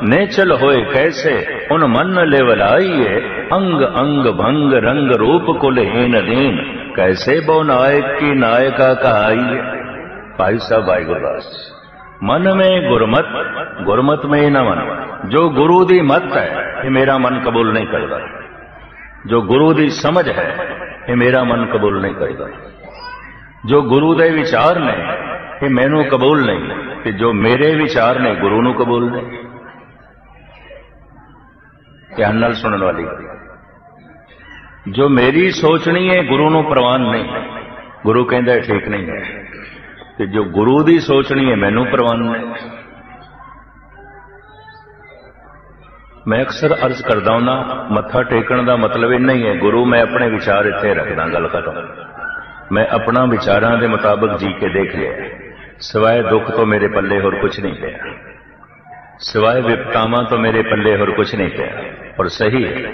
नेचल होए कैसे उन मन लेवलाइए। अंग अंग भंग रंग रूप कुलहीन दीन, कैसे बो नायक की नायका कहाइए। भाई साहब भाई गुरदास मन में गुरमत, गुरमत में न मन। जो गुरु दी मत है ये मेरा मन कबूल नहीं करता, जो गुरु दी समझ है ये मेरा मन कबूल नहीं करेगा, जो गुरु दे विचार ने ये मैनू कबूल नहीं, कि जो मेरे विचार ने गुरु नू कबूल नहीं। ध्यान नाल सुनने वाली, जो मेरी सोचनी है गुरु नू प्रवान नहीं, गुरु कहता है ठीक नहीं है, कि जो गुरु दी सोचनी है मैनू प्रवान नहीं। मैं अक्सर अर्ज करदा हूं, मत्था टेकण का मतलब इन्ना ही है, गुरु मैं अपने विचार इत्थे रखदा, गल खत्म। मैं अपना विचारां दे मुताबिक जी के देख लिया, सिवाय दुख तो मेरे पल्ले होर कुछ नहीं पिया, सिवाय विपतावां तो मेरे पल्ले होर कुछ नहीं पिया। और सही है,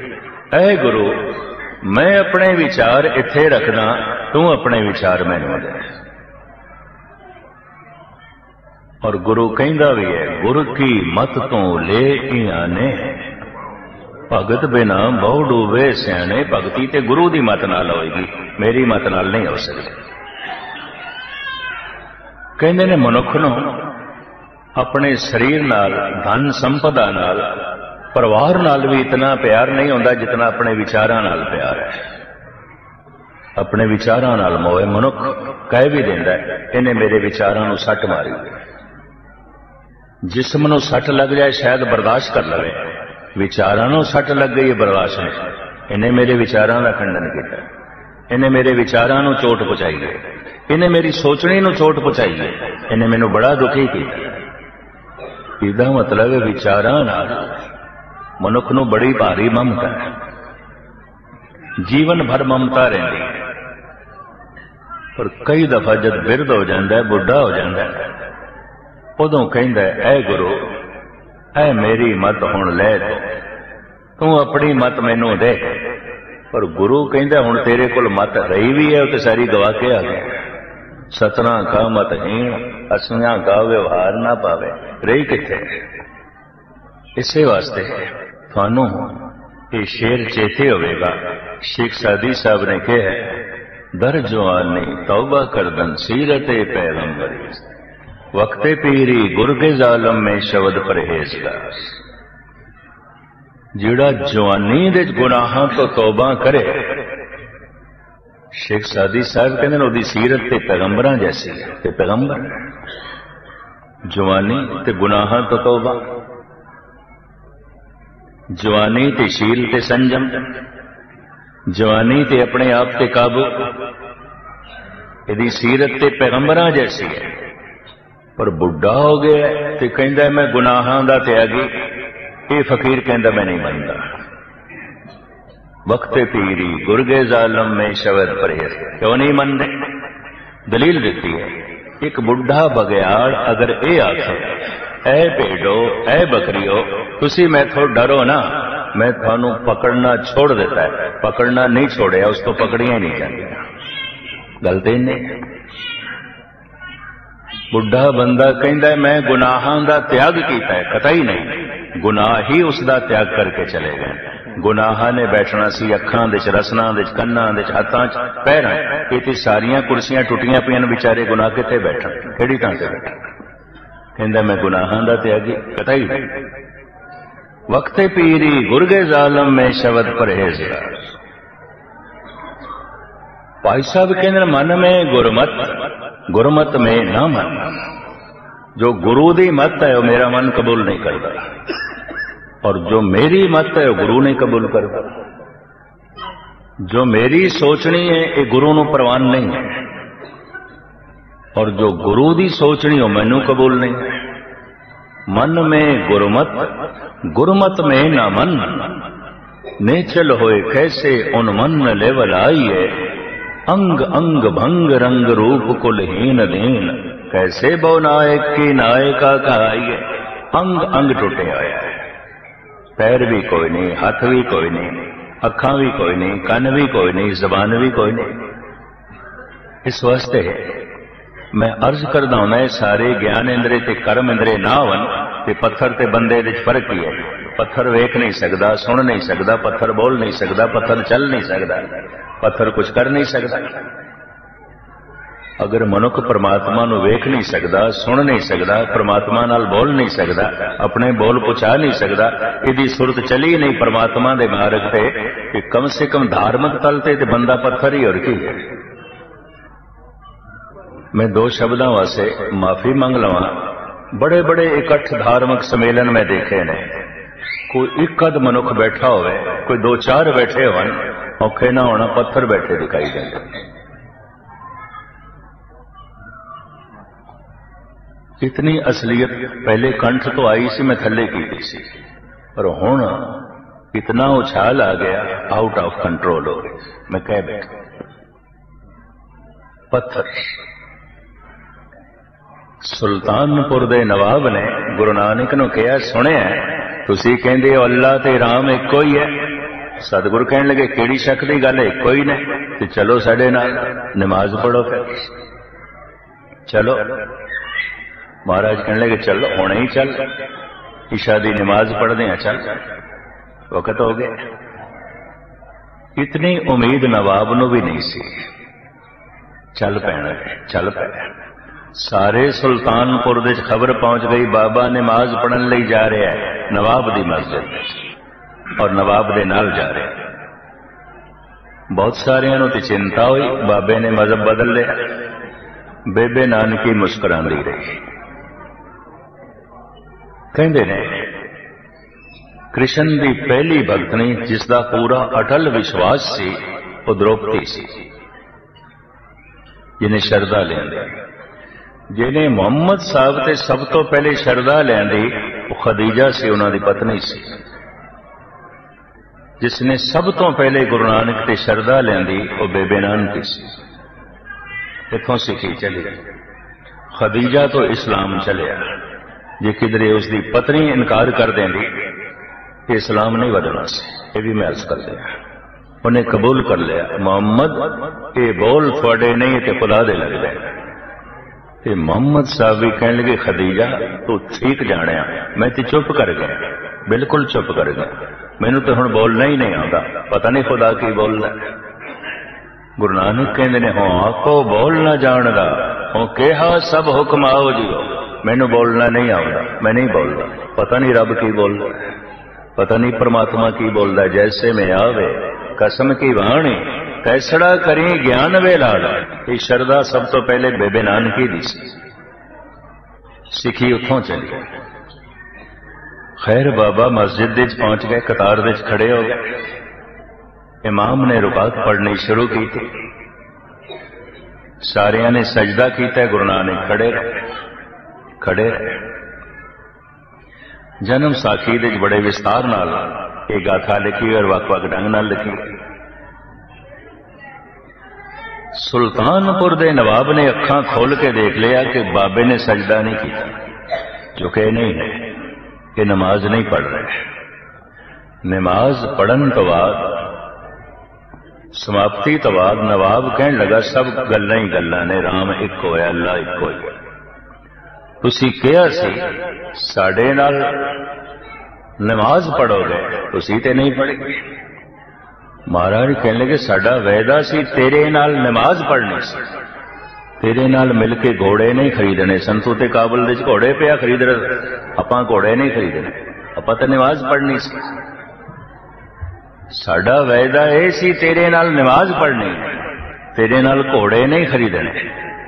ऐ गुरु मैं अपने विचार इत्थे रखदा, तू अपने विचार मैनूं दे। और गुरु कहंदा भी है, गुरु की मत तो ले आने, भगत बिना बहु डूबे सियाने। भगती ते गुरु दी मत नाल होएगी, मेरी मत नाल नहीं हो सकती। कहंदे ने मनुख नूं अपने शरीर नाल, धन संपदा नाल, परिवार नाल भी इतना प्यार नहीं होंदा जितना अपने विचारां नाल प्यार है। अपने विचारां नाल मोह मनुख कह भी देंदा है, इन्हें मेरे विचारां नूं सट मारी। जिस्म नूं सट लग जाए शायद बर्दाश्त कर लवे, विचारां नूं सट लग गई बर्दाश्त नहीं। इन्हें मेरे विचारां का खंडन किया, इन्हें मेरे विचारां नूं चोट पहुंचाई है, इन्हें मेरी सोचनी नूं चोट पहुंचाई है, इन्हें मैनूं बड़ा दुखी किया। इसदा मतलब है विचारां नाल मनुख नूं बड़ी भारी ममता है, जीवन भर ममता रहिंदी है। पर कई दफा जब बिरध हो जाता है, बुढ़ा हो जाता है, उदों कहंदा है, ऐ गुरु ऐ मेरी मत हुण लै तू अपनी मत मैनू दे। पर गुरु कहंदा हुण तेरे कोल मत रही भी है, तो सारी गवा के आ गया। सतना का मत हीण, असियां का व्यवहार ना पावे, रही किथे। इसे वास्ते थानू ये शेर चेते होगा। शेख सादी साहब ने कहा, दर जवानी तौबा करदन सीरते पैगंबरी, वक्ते पीरी गुरगे जालम में शब्द परहेजगार। जिहड़ा जवानी दे गुनाहां तो तौबा करे, शेख सादी साहब कहते ओदी सीरत ते पैगंबरां जैसी है। ते पैगंबर जवानी ते गुनाहां तो तौबा, जवानी ते शील ते संजम, जवानी ते अपने आप ते काबू, यदि सीरत ते पैगंबरां जैसी है। पर बुढ़ा हो गया ते कहंदा मैं गुनाहां दा त्यागी, ये फकीर कहंदा मैं नहीं मनदा। वक्ते पीरी गुरगे जालम में शब्द परहेज, क्यों नहीं मनदे? दलील देती है, एक बुढ़ा बगयाड़ अगर ये आखे, ऐ भेड़ो ऐ बकरियो तुसी मैथों डरो ना, मैं थानू पकड़ना छोड़ देता है। पकड़ना नहीं छोड़िया, उसको पकड़िया ही नहीं जाती। गलती नहीं। बुढ़ा बंदा कहंदा मैं गुनाहां दा त्याग कीता है, कतई नहीं। गुनाह ही उसका त्याग करके चले गए। गुनाहां ने बैठना सी अखां दे च, रसनां दे च, कन्नां दे च, हत्थां च, पैरां च। ये सारियां कुर्सियां टुटियां पियां, बेचारे गुनाह कित्थे बैठन, किहड़ी थां ते बैठन? कहंदा मैं गुनाहां दा त्यागी, कतई नहीं। वक्ते पीरी गुरगे जालम में शब्द परहेजगार। भाई साहब कहते मन में गुरमत, गुरमत में ना मन। जो गुरु दी मत है वो मेरा मन कबूल नहीं करता, और जो मेरी मत है वो गुरु नहीं कबूल करता। जो मेरी सोचनी है ये गुरु नूं प्रवान नहीं है, और जो गुरु दी सोचनी हो मैनू कबूल नहीं है। मन में गुरमत, गुरमत में ना मन, नेचल होए कैसे उन मन लेवल आइए। अंग अंग भंग रंग रूप कुलहीन दीन, कैसे बो नायक की नायका कहाइए। अंग अंग टुटे आया है, पैर भी कोई नहीं, हाथ भी कोई नहीं, अखां भी कोई नहीं, कन भी कोई नहीं, जबान भी कोई नहीं। इस वास्ते मैं अर्ज करदा हूं, सारे ज्ञान इंद्रे ते कर्म इंद्रे ना होवन ते पत्थर ते बंदे दे फर्क ही है। पत्थर वेख नहीं सकता, सुन नहीं सकता, पत्थर बोल नहीं सकता, पत्थर चल नहीं सकता, पत्थर कुछ कर नहीं सकता। अगर मनुख परमात्मा नूं वेख नहीं सकता, सुन नहीं सकता, परमात्मा नाल बोल नहीं सकता, अपने बोल पहुंचा नहीं सकता, इहदी सुरत चली नहीं परमात्मा दे मार्ग ते, कि कम से कम धार्मिक तल ते बंदा पत्थर ही और की है। मैं दो शब्दों वास्ते माफी मंग लवा। बड़े बड़े इकट्ठ धार्मिक सम्मेलन में देखे ने, कोई एक अद मनुख बैठा होवे, कोई दो चार बैठे होवन, औखे ना होना पत्थर बैठे दिखाई देंगे। इतनी असलियत पहले कंठ तो आई सी, मैं थले की दी सी, पर हुण इतना उछाल आ गया, आउट ऑफ कंट्रोल हो गई। मैं कह बैठा पत्थर। सुल्तानपुर दे नवाब ने गुरु नानक नूं कहा, सुनिया तुसी कहंदे हो अल्लाह ते राम इक्को ही है। सतगुरु कहने लगे केड़ी शक दी गल है, इक्को ही ने, ते चलो साडे नाल नमाज पढ़ो। फिर चलो, महाराज कहने लगे चलो हुणे ही चल, ईशा दी नमाज पढ़दे हैं, चल वक्त हो गया। इतनी उम्मीद नवाब नूं भी नहीं सी। चल पैना, चल पै। सारे सुल्तानपुर दे खबर पहुंच गई, बाबा नमाज पढ़न लई जा रहा है नवाब दी मस्जिद में, और नवाब दे नाल जा रहा है। बहुत सारियां नूं ते चिंता हुई, बाबे ने मजहब बदल लिया। बेबे नानकी मुस्कुरांदी रही। कहंदे ने कृष्ण दी पहली भगतनी जिसदा पूरा अटल विश्वास सी, वो द्रौपदी सी, जिन्हें शरदा लेंदी। जिन्हें मुहम्मद साहब ते सब तो पहले शरदा लेंदी वो खदीजा सी, उन्हां दी पत्नी सी। जिसने सब तो पहले गुरु नानक ते शरदा लेंदी वो बेबे नानकी सी। इत्थों सिखी चली, खदीजा तो इस्लाम चलिया। जे किधरे उसकी पत्नी इनकार कर देंदी, इस्लाम नहीं वधना सी। ये भी मैं अर्ज कर दिया। उन्हें कबूल कर लिया, मोहम्मद ये बोल थोड़े नहीं ते खुदा दे लगदे। ते मोहम्मद साहब भी कहने लगे खदीजा तू ठीक जाने, मैं तो चुप कर गया, बिल्कुल चुप कर गया। मैनू तो हुण बोलना ही नहीं आता, पता नहीं खुदा की बोलना। गुरु नानक कहते ने हों आखो बोल ना जानदा, हों कहा सब हुक्म आओ जीओ। मैनू बोलना नहीं आता, मैं नहीं बोलता, पता नहीं रब की बोलदा, पता नहीं परमात्मा की बोलदा। जैसे में आवे कसम की वाणी, कैसड़ा करी ज्ञान वे लाड़ा। ये शरदा सब तो पहले बेबे नानकी दी सी, सिखी उथों चली। खैर बाबा मस्जिद विच पहुंच गए, कतार विच खड़े हो गए। इमाम ने रुकात पढ़नी शुरू की थी, सारिया ने सजदा किया, गुरु नानक खड़े रहे। जन्म साखी दे बड़े विस्तार नाल ये गाथा लिखी और वक-वक ढंग नाल लिखी। सुल्तानपुर दे नवाब ने अखां खोल के देख लिया कि बाबे ने सजदा नहीं किया, झुके नहीं है, ये नमाज नहीं पढ़ रहे। नमाज पढ़न तो बाद समाप्ति तो बाद नवाब कहने लगा सब गल्लां ही गल्लां ने, राम एक होया अल्लाह एक होया। तुसी कहा सी साडे नाल नमाज पढ़ोगे, तुसी ते नहीं पढ़ी। महाराज कहने लगे साडा वायदा सी तेरे नाल नमाज पढ़नी सी, तेरे नाल मिलके घोड़े नहीं खरीदने सन। तू ते काबुल विच घोड़े पिया खरीद रहे, आपां घोड़े नहीं खरीदने, आपां ते नमाज पढ़नी सी। साडा वायदा यह सी तेरे नाल नमाज पढ़नी, तेरे नाल घोड़े नहीं खरीदने।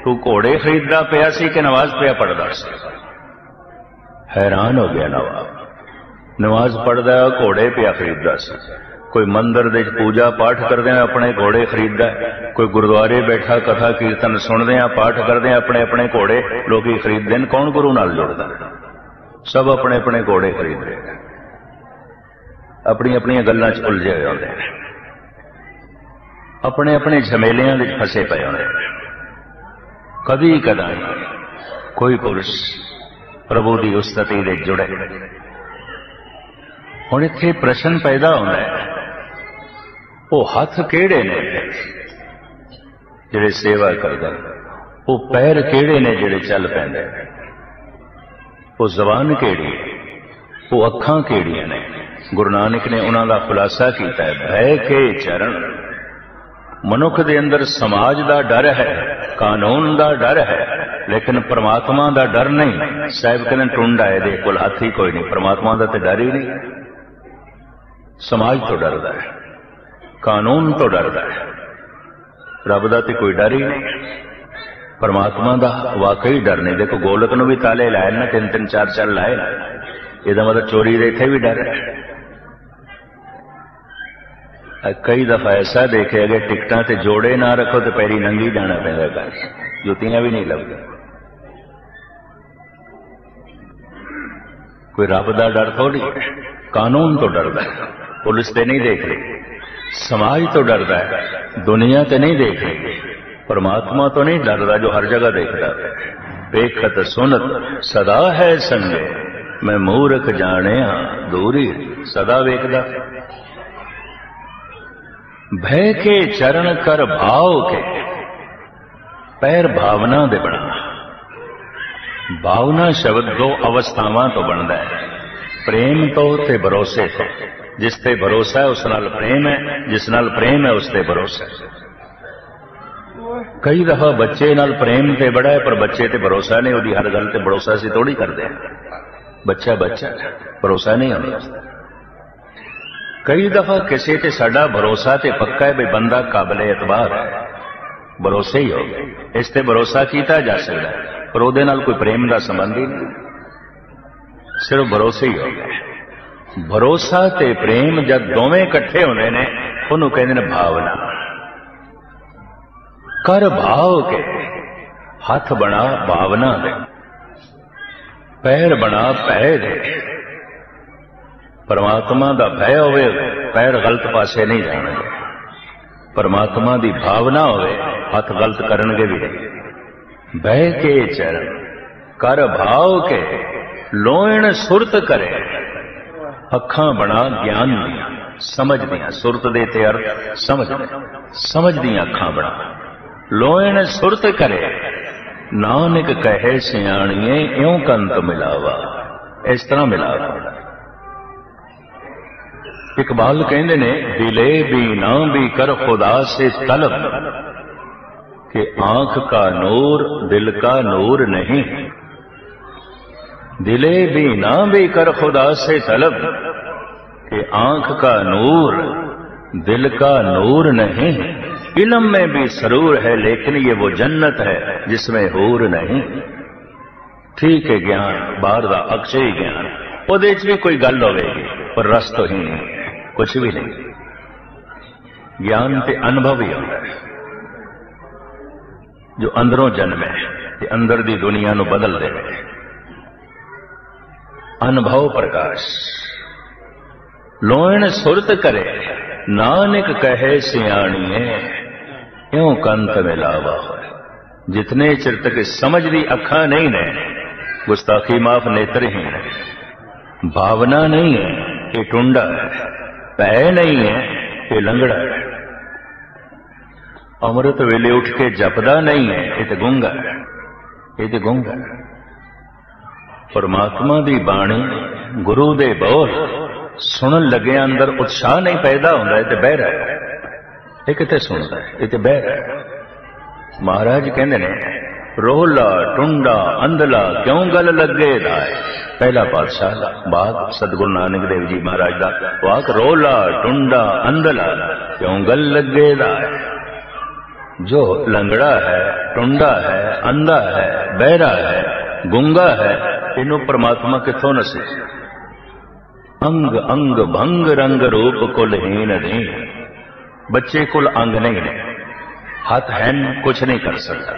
तू घोड़े खरीददा पिया सी कि नमाज पिया पढ़दा सी? हैरान हो गया नवाब, नमाज पढ़दा घोड़े पिया खरीददा सी। कोई मंदिर दे पूजा पाठ करदे अपने घोड़े खरीददा, कोई गुरुद्वारे बैठा कथा कीर्तन सुनदे पाठ करदे अपने अपने घोड़े लोग खरीददे। कौन गुरु नाल जुड़दा? सब अपने अपने घोड़े खरीददे, अपनी अपनी गल्लां च उलझे हुए होंदे, अपने अपने झमेलियां विच फसे पए होंदे। कदी कदा कोई पुरुष प्रभु की उस्तति दे जुड़े। हुण इत्थे प्रश्न पैदा होंदा है, वो हथ केड़े ने जिहड़े सेवा करदे, वो पैर केड़े ने जिहड़े चल पैंदे, वो जबान केड़ी, वो अखां केड़ियां ने? गुरु नानक ने उन्हां दा खुलासा कीता है, भय के चरण। मनुख दे अंदर समाज दा डर है, कानून दा डर है, लेकिन परमात्मा दा डर नहीं। साहिब कहने टुंड आए दे कोल हाथ ही कोई नहीं, परमात्मा दा ते डर ही नहीं। समाज तो डरदा है, कानून तो डरदा है, रब दा ते कोई डर ही नहीं, परमात्मा दा वाकई डर नहीं। देखो गोलक नूं भी ताले लाए ना, 3-3 4-4 लाए, इहदा मतलब चोरी दे इत्थे भी डर है। कई दफा ऐसा देखे अगर टिकटां ते जोड़े ना रखो तो पैरी नंगी जाना पैंदा घर, जुतियां भी नहीं लगदी। कोई रब दा डर थोड़ी, कानून तो डरदा है, पुलिस ते नहीं देख रही, समाज तो डरदा है, दुनिया ते नहीं देख रही, परमात्मा तो नहीं डरदा जो हर जगह देखता है। देखत सुनत सदा है संगे, मैं मूर्ख जानिया दूरी, सदा वेखदा। भय के चरण कर भाव के, पैर भावना दे बना। भावना शब्द 2 अवस्थावां तो बनता है, प्रेम तो ते भरोसे तो। जिस ते भरोसा है उस नाल प्रेम है, जिस नाल प्रेम है उस ते भरोसा है। कई दफा बच्चे नाल प्रेम ते बड़ा है, पर बच्चे ते भरोसा नहीं, उसकी हर गल ते भरोसा असीं थोड़ी करते हैं। बच्चा बच्चा भरोसा नहीं होता। कई दफा किसी ते साडा भरोसा ते पक्का है, भाई बंदा काबिल एतबार है, भरोसे ही हो गए, इस ते भरोसा किया जा सकता है, पर उहदे नाल कोई प्रेम का संबंध ही नहीं, सिर्फ भरोसे ही हो गए। भरोसा ते प्रेम जब दोवें इकट्ठे होने ने, उन्होंने कहते हैं भावना। कर भाव के, हाथ बना भावना दे, पैर बना भय दे। परमात्मा दा भय होवे, पैर गलत पासे नहीं जाणगे, परमात्मा दी भावना होवे, हाथ गलत करनगे भी नहीं। भय के चरण कर भाव के, लोयण सुरत करे, अखां बना ज्ञान दियां समझ दियां। सुरत दे ते अर्थ समझ दियां अखां बना। लोयण सुरत करे, नानक कहे सियाणिए इउं कंत मिलावा। इस तरह मिलावा, इकबाल कहते ने दिले भी ना भी कर खुदा से तलब कि आंख का नूर दिल का नूर नहीं। दिले भी ना भी कर खुदा से तलब कि आंख का नूर दिल का नूर नहीं। इल्म में भी सरूर है लेकिन ये वो जन्नत है जिसमें हूर नहीं। ठीक है ज्ञान बाहर दा अक्षय ज्ञान ਉਹਦੇ ਚ भी कोई गल होगी पर रस तो ही नहीं है, कुछ भी नहीं। ज्ञान ते अनुभव ही होता है जो अंदरों जन्मे ते अंदर दी दुनिया नू बदल दे। अनुभव प्रकाश लोण सुरत करे नानक कहे सियाणीए क्यों कंत मिलावा हो। जितने चिर तक समझ दी अखा नहीं ने गुस्ताखी माफ नेत्रहीन है। भावना नहीं है ये टुंडा है। भय नहीं है ये लंगड़ा है। अमृत वेले उठ के जपदा नहीं है ये तो गूंगा है। ये तो गूंगा है। परमात्मा दी बाणी गुरु दे बोल सुनन लगे अंदर उत्साह नहीं पैदा होता है तो बहरा है। ये कितने सुनता है ये तो बहरा है। महाराज कहते ने रोला टुंडा अंधला क्यों गल लगे दाए। पहला पातशाह बाग सतगुरु नानक देव जी महाराज का वाक रोला टुंडा अंधला क्यों गल लगे दाए। जो लंगड़ा है टुंडा है अंधा है बहरा है गूंगा है इन्हों परमात्मा किथों नसे। अंग अंग भंग रंग रूप कुलहीन नहीं। बच्चे कुल अंग नहीं ने। हाथ है कुछ नहीं कर सकता।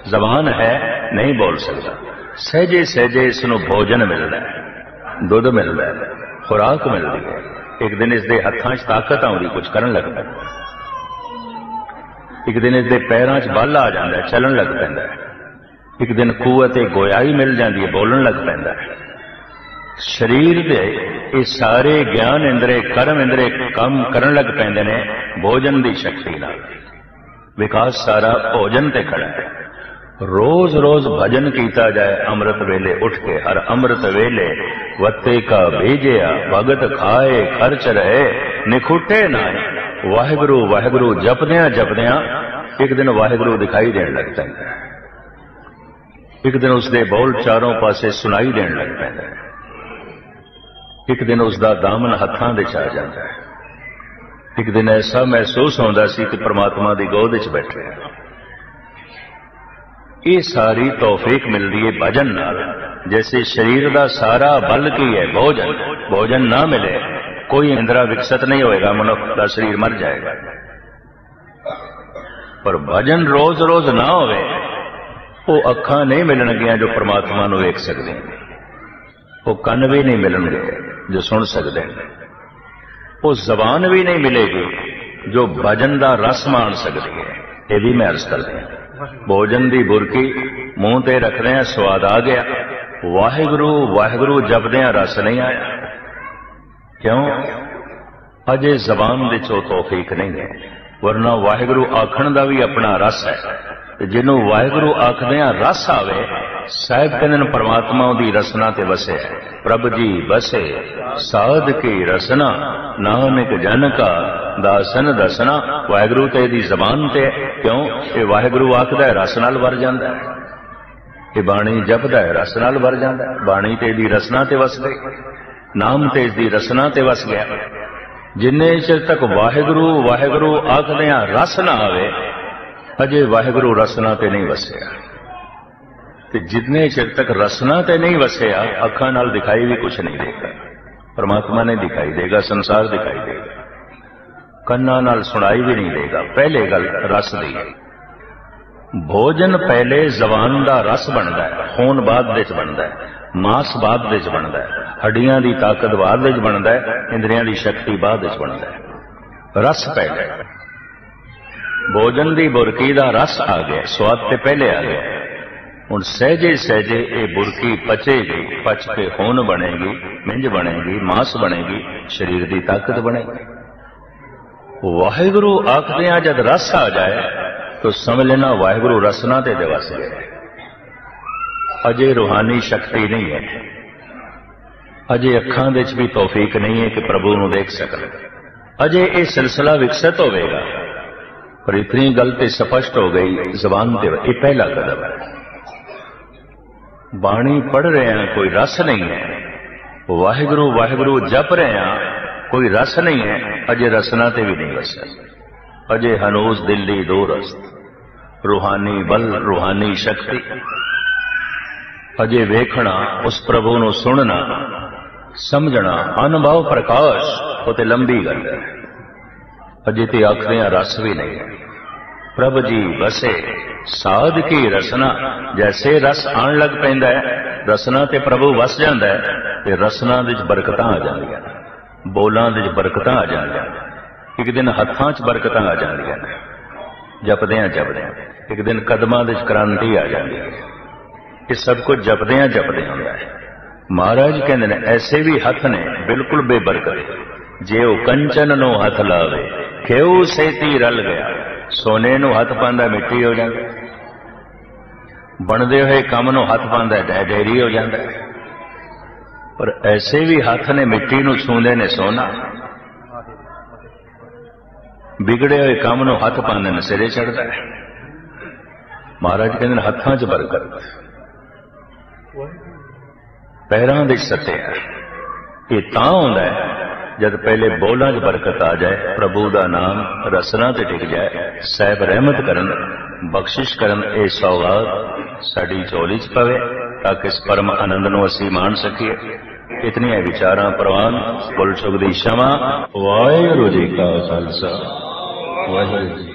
जबान है नहीं बोल सकता। सहजे सहजे इसनों भोजन मिलता है दुध मिलता है खुराक मिलती है। एक दिन इसके हथां च ताकत आउंदी कुछ करन लग पैंदा। एक दिन इसके पैरां च बल आ जाता है चलन लग पैंदा है। एक दिन कुवत गोयाई मिल जाती है बोलन लग पैंदा है। शरीर के ये सारे ज्ञान इंद्रे कर्म इंद्रे काम करन लग पैंदे ने भोजन की शक्ति नाल। विकास सारा भोजन ते खड़ा है। रोज रोज भजन कीता जाए अमृत वेले उठ के हर अमृत वेले वत्ते का भेजिया भगत खाए खर्च रहे निखुटे नाए। वाहिगुरु वाहिगुरु जपदिया जपदिया एक दिन वाहिगुरु दिखाई देने लग पैंदा है। एक दिन उसके बोल चारों पासे सुनाई देने लग पैंदा है। एक दिन उसका दामन हथां दे आ जाता है। एक दिन ऐसा महसूस होता सी कि परमात्मा की गोद च बैठे हैं। ये सारी तौफीक मिल रही है भजन नाल। जैसे शरीर का सारा बल की है भोजन। भोजन ना मिले कोई इंद्रा विकसित नहीं होएगा मनुष्य का शरीर मर जाएगा। पर भजन रोज रोज ना होवे वो अखां नहीं मिलणगियां जो परमात्मा नूं वेख सकदे हैं। वो कन भी नहीं मिलणगे जो सुन सकते हैं। वो जबान भी नहीं मिलेगी जो भजन का रस मान सकती है। ये भी मैं अर्ज कर दिया। भोजन की बुरकी मुंह ते रखते हैं स्वाद आ गया। वाहिगुरु वाहिगुरु जपदे रस नहीं आया। क्यों अजे जबान दे चो तौफीक नहीं है। वरना वाहिगुरु आखण का भी अपना रस है। जिन्हों वाहिगुरु आखदे रस आवे साहिब कहते परमात्मा की रसना ते वसे है। प्रभ जी बसे साध की रसना नानक जन का दासन दसना। वाहिगुरु ते दी जबान ते क्यों ये वाहिगुरु आखदा है रस नाल वर जांदा है। ये बाणी जपदा है रस नाल वर जांदा है। बाणी ते दी रसना ते वस गई। नाम ते दी रसना ते वस गया। जिन्ने चिर तक वाहिगुरु वाहिगुरु आखदे रस ना आवे अजे वाहिगुरु रसना ते नहीं वसया। जितने चिर तक रसना ते नहीं वसया अखा नाल दिखाई भी कुछ नहीं देगा। परमात्मा ने दिखाई देगा संसार दिखाई देगा। कन्ना नाल सुनाई भी नहीं देगा। पहले गल रस दी। भोजन पहले जबान का रस बनता है। खून बाद विच बनता है। मांस बाद विच बनता है। हड्डियां की ताकत बाद विच बनता है। इंद्रियां की शक्ति बाद विच बनता है। रस पहले। भोजन की बुरकी का रस आ गया। स्वाद ते पहले आ गया। हुण सहजे सहजे ये बुरकी पचेगी। पच के खून बनेगी मिंज बनेगी मांस बनेगी शरीर की ताकत बनेगी। वाहिगुरु आखदे जब रस आ जाए तो समझ लेना वाहिगुरु रसना ते दिवस गए। अजे रूहानी शक्ति नहीं है। अजे अखां दे च भी तौफीक नहीं है कि प्रभु नूं देख सकन। अजे ये सिलसिला विकसित होगा, पर इतनी गल तो स्पष्ट हो गई जबान ते, ये पहला कदम है। बाणी पढ़ रहे हैं, कोई रस नहीं है, वाहिगुरु वाहिगुरु जप रहे हैं, कोई रस नहीं है, अजे रसना ते भी नहीं वसा, अजे हनूज दिल्ली दो रस्त, रूहानी बल रूहानी शक्ति, अजे वेखना उस प्रभु को सुनना समझना अनुभव प्रकाश उते लंबी गल है, अजे ते आखरियां रस भी नहीं है। प्रभ जी बसे साध की रसना, जैसे रस आन लग पैंदा है रसना ते प्रभु वस जाता है, ते रसना दे बरकत आ जांदियां, बोलां दे बरकत आ जांदियां, एक दिन हत्थां च बरकत आ जांदियां, जपदियां जपदियां एक दिन कदमां दे क्रांति आ जाती है। ये सब कुछ जपदियां जपदियां होंदा है। महाराज कहते हैं ऐसे भी हथ ने बिल्कुल बेबरकत, जे वो कंचन नो हथ लावे खेऊ सेती रल गया, सोने नो हथ पांदा मिट्टी हो जाता, बनदे हुए काम नो हथ पांदा ढेरी हो जाता है। पर ऐसे भी हाथ ने मिट्टी नूं छूंदे ने सोना, बिगड़े हुए काम नूं हथ पांदे ने सिरे चढ़ता है। महाराज कहते हत्थां च बरकत, पैरां दे सत्ते है। ये तां हुंदा है जद पहले बोलां च बरकत आ जाए, प्रभु दा नाम रसना ते टिक जाए, साहिब रहमत करन बख्शिश करन, ये सौगात साडी झोली च पवे ताकि इस परम आनंद नूं असीं मान सकीए। इतनी विचारां प्रवान गुल सुख दी क्षमा। वाहिगुरू जी का खालसा वाहिगुरू जी।